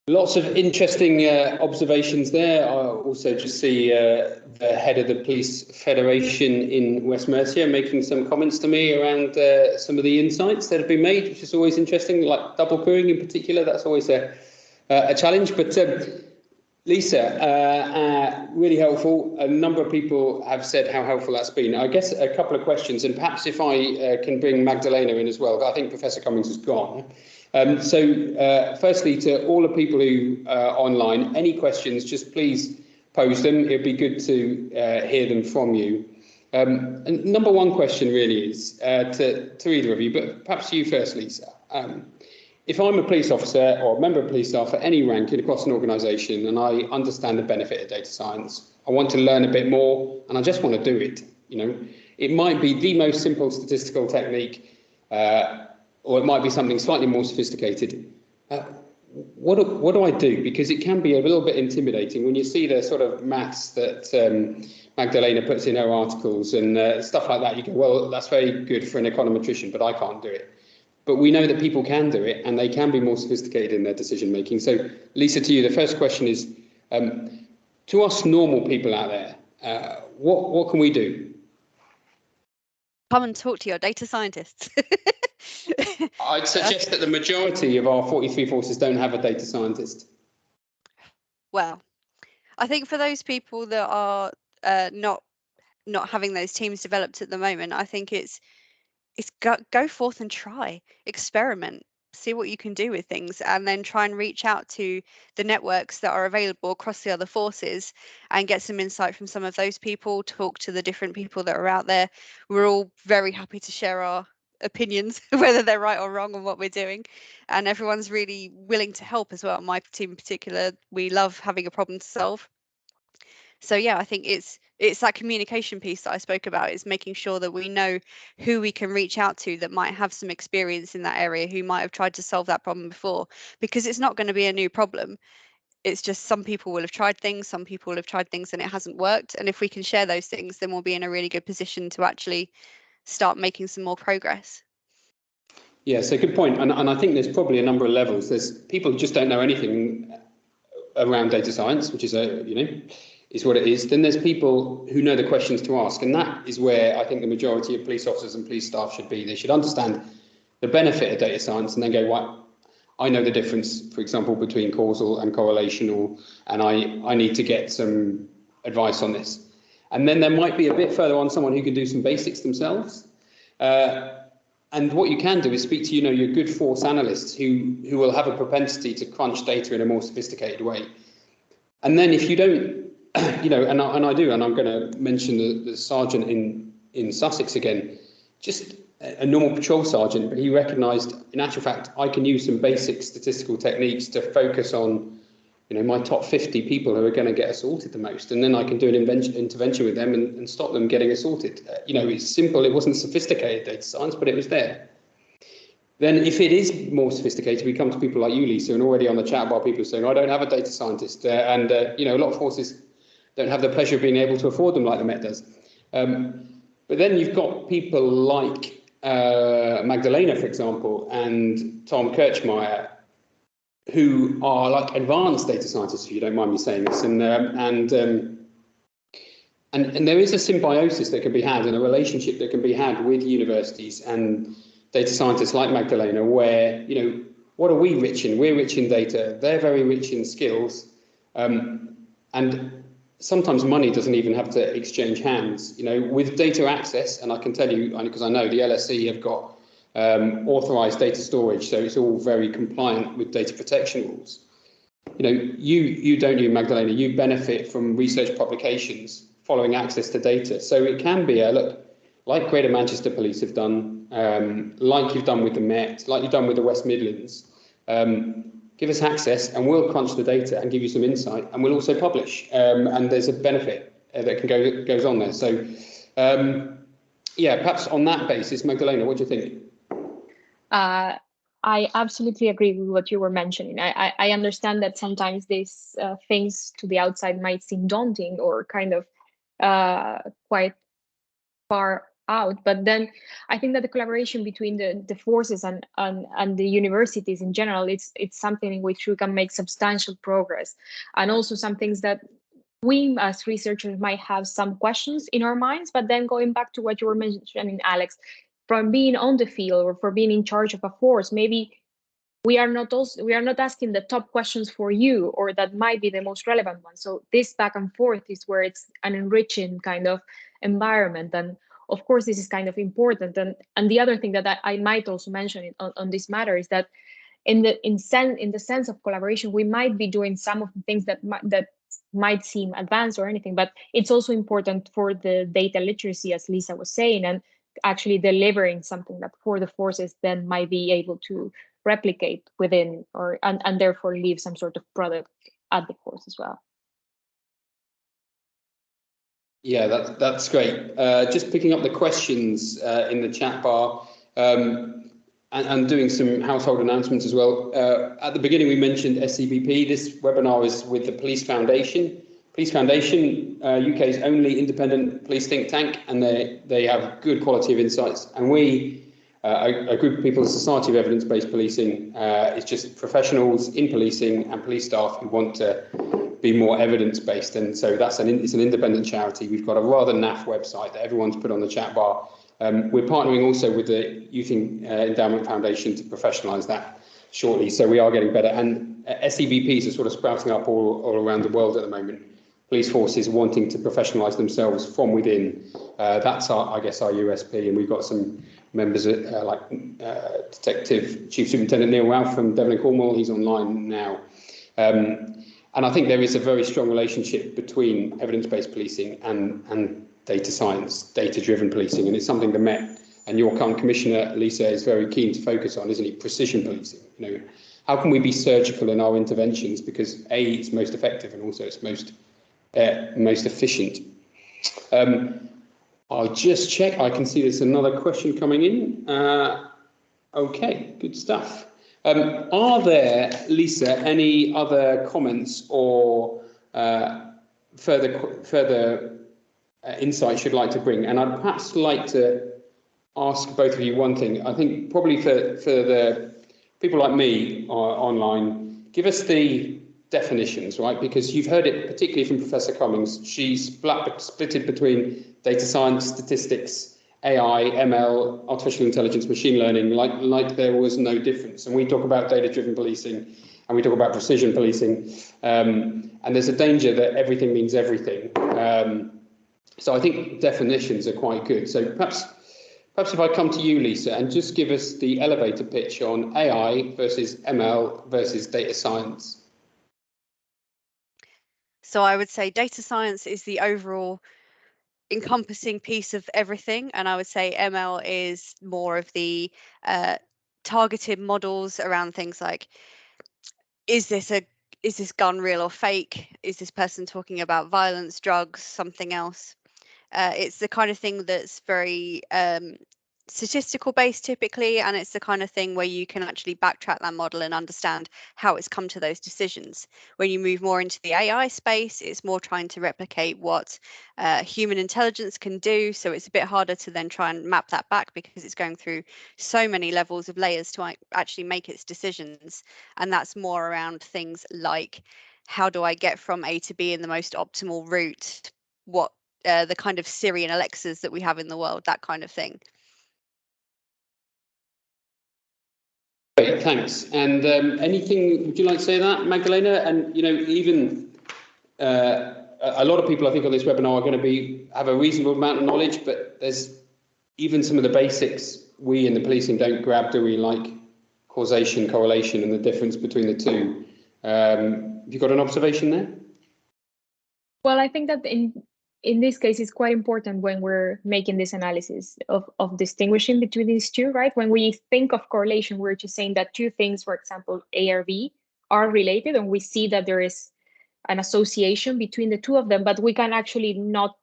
Lots of interesting observations there. I also just see the head of the Police Federation in West Mercia making some comments to me around some of the insights that have been made, which is always interesting, like double querying in particular. That's always a challenge. But Lisa, really helpful. A number of people have said how helpful that's been. I guess a couple of questions, and perhaps if I can bring Magdalena in as well. I think Professor Cummings is gone. Firstly, to all the people who are online, any questions, just please pose them. It'd be good to hear them from you. And number one question really is to either of you, but perhaps you first, Lisa. If I'm a police officer or a member of police staff at any rank across an organisation and I understand the benefit of data science, I want to learn a bit more and I just want to do it. You know, it might be the most simple statistical technique, or it might be something slightly more sophisticated. What do I do? Because it can be a little bit intimidating when you see the sort of maths that Magdalena puts in her articles and stuff like that. You go, well, that's very good for an econometrician, but I can't do it. But we know that people can do it and they can be more sophisticated in their decision making. So, Lisa, to you, the first question is, to us normal people out there, what can we do? Come and talk to your data scientists. I'd suggest that the majority of our 43 forces don't have a data scientist. Well, I think for those people that are not having those teams developed at the moment, I think it's go forth and try, experiment, see what you can do with things, and then try and reach out to the networks that are available across the other forces and get some insight from some of those people, talk to the different people that are out there. We're all very happy to share our opinions, whether they're right or wrong on what we're doing, and everyone's really willing to help as well. My team in particular, we love having a problem to solve. So yeah, I think it's that communication piece that I spoke about, is making sure that we know who we can reach out to that might have some experience in that area, who might have tried to solve that problem before, because it's not going to be a new problem. It's just some people will have tried things, some people will have tried things and it hasn't worked. And if we can share those things, then we'll be in a really good position to actually start making some more progress. Yeah, so good point. And I think there's probably a number of levels. There's people who just don't know anything around data science, which is is what it is. Then there's people who know the questions to ask, and that is where I think the majority of police officers and police staff should be. They should understand the benefit of data science and then go, right, I know the difference, for example, between causal and correlational, and I need to get some advice on this. And then there might be a bit further on someone who can do some basics themselves. And what you can do is speak to, your good force analysts who will have a propensity to crunch data in a more sophisticated way. And then if you don't, and I do, and I'm going to mention the sergeant in Sussex again, just a normal patrol sergeant, but he recognised, in actual fact, I can use some basic statistical techniques to focus on, my top 50 people who are going to get assaulted the most, and then I can do an intervention with them and stop them getting assaulted. It's simple. It wasn't sophisticated data science, but it was there. Then if it is more sophisticated, we come to people like you, Lisa, and already on the chat bar, people are saying, I don't have a data scientist. A lot of forces don't have the pleasure of being able to afford them like the Met does. But then you've got people like Magdalena, for example, and Tom Kirchmeier, who are like advanced data scientists, if you don't mind me saying this, and there is a symbiosis that can be had and a relationship that can be had with universities and data scientists like Magdalena, where, you know, what are we rich in? We're rich in data. They're very rich in skills. And sometimes money doesn't even have to exchange hands. You know, with data access, and I can tell you, because I know the LSE have got authorized data storage, so it's all very compliant with data protection rules. You know, you don't, you Magdalena, you benefit from research publications following access to data. So it can be a look, like Greater Manchester Police have done, like you've done with the Met, like you've done with the West Midlands. Give us access and we'll crunch the data and give you some insight, and we'll also publish. And there's a benefit that goes on there. So yeah, perhaps on that basis, Magdalena, what do you think? I absolutely agree with what you were mentioning. I understand that sometimes these things to the outside might seem daunting or kind of quite far out, but then I think that the collaboration between the forces and the universities in general, it's something in which we can make substantial progress, and also some things that we as researchers might have some questions in our minds, but then going back to what you were mentioning, Alex, from being on the field or for being in charge of a force, maybe we are not asking the top questions for you, or that might be the most relevant one. So this back and forth is where it's an enriching kind of environment, and of course this is kind of important. And the other thing that I might also mention on this matter is that in the sense of collaboration, we might be doing some of the things that might seem advanced or anything, but it's also important for the data literacy, as Lisa was saying, and actually delivering something that for the forces then might be able to replicate within, or and therefore leave some sort of product at the force as well. Yeah, that's great. Just picking up the questions in the chat bar, and doing some household announcements as well. At the beginning, we mentioned SCBP. This webinar is with the Police Foundation. Police Foundation, UK's only independent police think tank, and they have good quality of insights. And we, a group of people, the Society of Evidence-Based Policing, is just professionals in policing and police staff who want to be more evidence-based. And so it's an independent charity. We've got a rather naff website that everyone's put on the chat bar. We're partnering also with the Youth Endowment Foundation to professionalise that shortly. So we are getting better. And SCBPs are sort of sprouting up all around the world at the moment. Police forces wanting to professionalise themselves from within. That's I guess our USP. And we've got some members like Detective Chief Superintendent Neil Ralph from Devon and Cornwall. He's online now. And I think there is a very strong relationship between evidence-based policing and data science, data-driven policing, and it's something the Met and your current Commissioner, Lisa, is very keen to focus on, isn't it? Precision policing. You know, how can we be surgical in our interventions? Because A, it's most effective, and also it's most efficient. I'll just check. I can see there's another question coming in. Okay, good stuff. Are there, Lisa, any other comments or further insights you'd like to bring? And I'd perhaps like to ask both of you one thing. I think probably for the people like me online, give us the definitions, right? Because you've heard it particularly from Professor Cummings. She's splitted between data science, statistics, AI, ML, artificial intelligence, machine learning, like there was no difference. And we talk about data-driven policing, and we talk about precision policing, and there's a danger that everything means everything. So I think definitions are quite good. So perhaps if I come to you, Lisa, and just give us the elevator pitch on AI versus ML versus data science. So I would say data science is the overall encompassing piece of everything, and I would say ML is more of the targeted models around things like, is this gun real or fake? Is this person talking about violence, drugs, something else? It's the kind of thing that's very statistical based typically, and it's the kind of thing where you can actually backtrack that model and understand how it's come to those decisions. When you move more into the AI space, it's more trying to replicate what human intelligence can do, so it's a bit harder to then try and map that back because it's going through so many levels of layers to actually make its decisions. And that's more around things like, how do I get from A to B in the most optimal route? What the kind of Siri and Alexas that we have in the world, that kind of thing. Great, thanks. And anything, would you like to say that, Magdalena? And, you know, even a lot of people, I think, on this webinar are going to have a reasonable amount of knowledge, but there's even some of the basics we in the policing don't grab, do we, like causation, correlation, and the difference between the two. Have you got an observation there? Well, I think that in this case, it's quite important when we're making this analysis of distinguishing between these two, right? When we think of correlation, we're just saying that two things, for example, A or B, are related, and we see that there is an association between the two of them, but we can actually not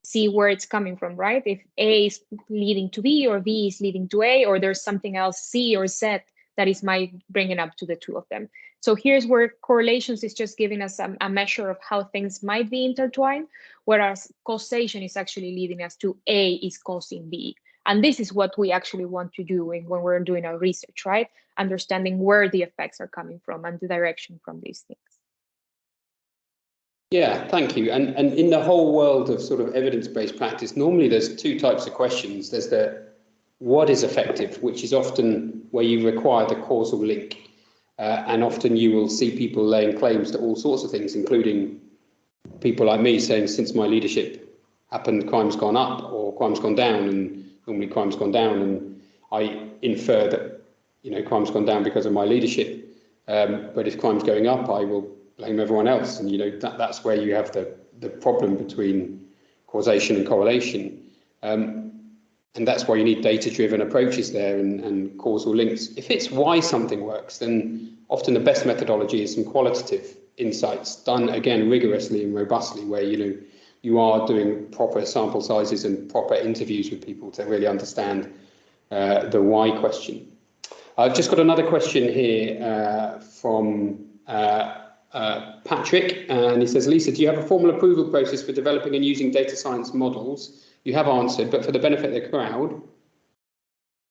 see where it's coming from, right? If A is leading to B or B is leading to A, or there's something else, C or Z, that is might bring it up to the two of them. So here's where correlations is just giving us a measure of how things might be intertwined, whereas causation is actually leading us to A is causing B. And this is what we actually want to do when we're doing our research, right? Understanding where the effects are coming from and the direction from these things. Yeah, thank you. And in the whole world of sort of evidence-based practice, normally there's two types of questions. There's the what is effective, which is often where you require the causal link. And often you will see people laying claims to all sorts of things, including people like me saying, since my leadership happened, crime's gone up or crime's gone down, and normally crime's gone down. And I infer that, you know, crime's gone down because of my leadership. But if crime's going up, I will blame everyone else. And, you know, that's where you have the problem between causation and correlation. And that's why you need data-driven approaches there and causal links. If it's why something works, then often the best methodology is some qualitative insights done, again, rigorously and robustly, where, you know, you are doing proper sample sizes and proper interviews with people to really understand the why question. I've just got another question here from Patrick, and he says, Lisa, do you have a formal approval process for developing and using data science models? You have answered, but for the benefit of the crowd.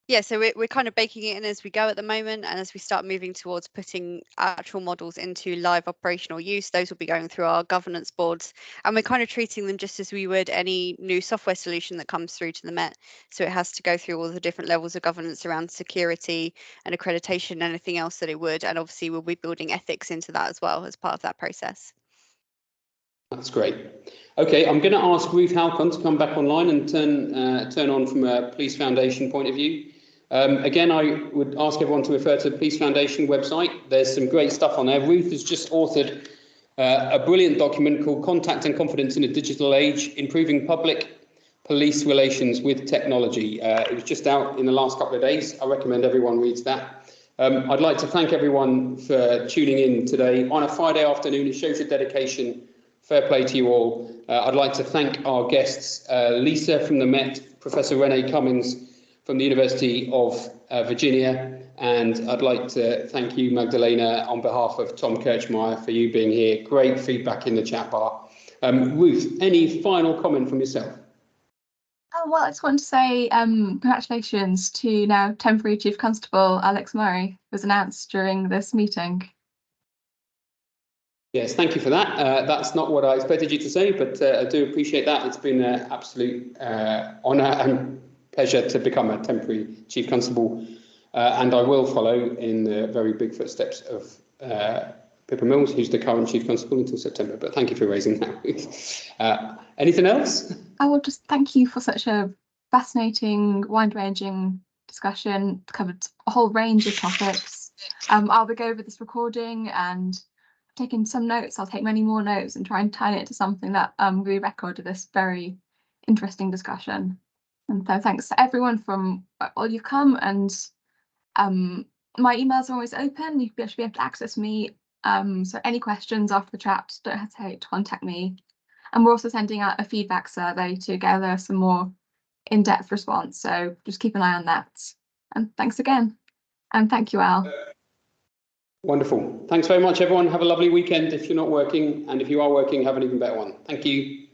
Yeah, so we're kind of baking it in as we go at the moment, and as we start moving towards putting actual models into live operational use, those will be going through our governance boards, and we're kind of treating them just as we would any new software solution that comes through to the Met. So it has to go through all the different levels of governance around security and accreditation and anything else that it would, and obviously we'll be building ethics into that as well as part of that process. That's great. Okay, I'm going to ask Ruth Halcon to come back online and turn on from a Police Foundation point of view. Again, I would ask everyone to refer to the Police Foundation website. There's some great stuff on there. Ruth has just authored a brilliant document called Contact and Confidence in a Digital Age, Improving Public Police Relations with Technology. It was just out in the last couple of days. I recommend everyone reads that. I'd like to thank everyone for tuning in today on a Friday afternoon. It shows your dedication. Fair play to you all. I'd like to thank our guests, Lisa from the Met, Professor Renée Cummings from the University of Virginia, and I'd like to thank you, Magdalena, on behalf of Tom Kirchmeier, for you being here. Great feedback in the chat bar. Ruth, any final comment from yourself? Well, I just want to say congratulations to now temporary Chief Constable Alex Murray, who was announced during this meeting. Yes, thank you for that. That's not what I expected you to say, but I do appreciate that. It's been an absolute honour and pleasure to become a temporary Chief Constable, and I will follow in the very big footsteps of Pippa Mills, who's the current Chief Constable until September. But thank you for raising that. Anything else? I will just thank you for such a fascinating, wide-ranging discussion. Covered a whole range of topics. I'll be going over this recording and taking some notes. I'll take many more notes and try and tie it to something that will be a record of this very interesting discussion. And so thanks to everyone from all you've come, and my emails are always open. You should be able to access me. So any questions after the chat, don't hesitate to contact me. And we're also sending out a feedback survey to gather some more in-depth response. So just keep an eye on that. And thanks again. And thank you, Al. Wonderful. Thanks very much, everyone. Have a lovely weekend if you're not working. And if you are working, have an even better one. Thank you.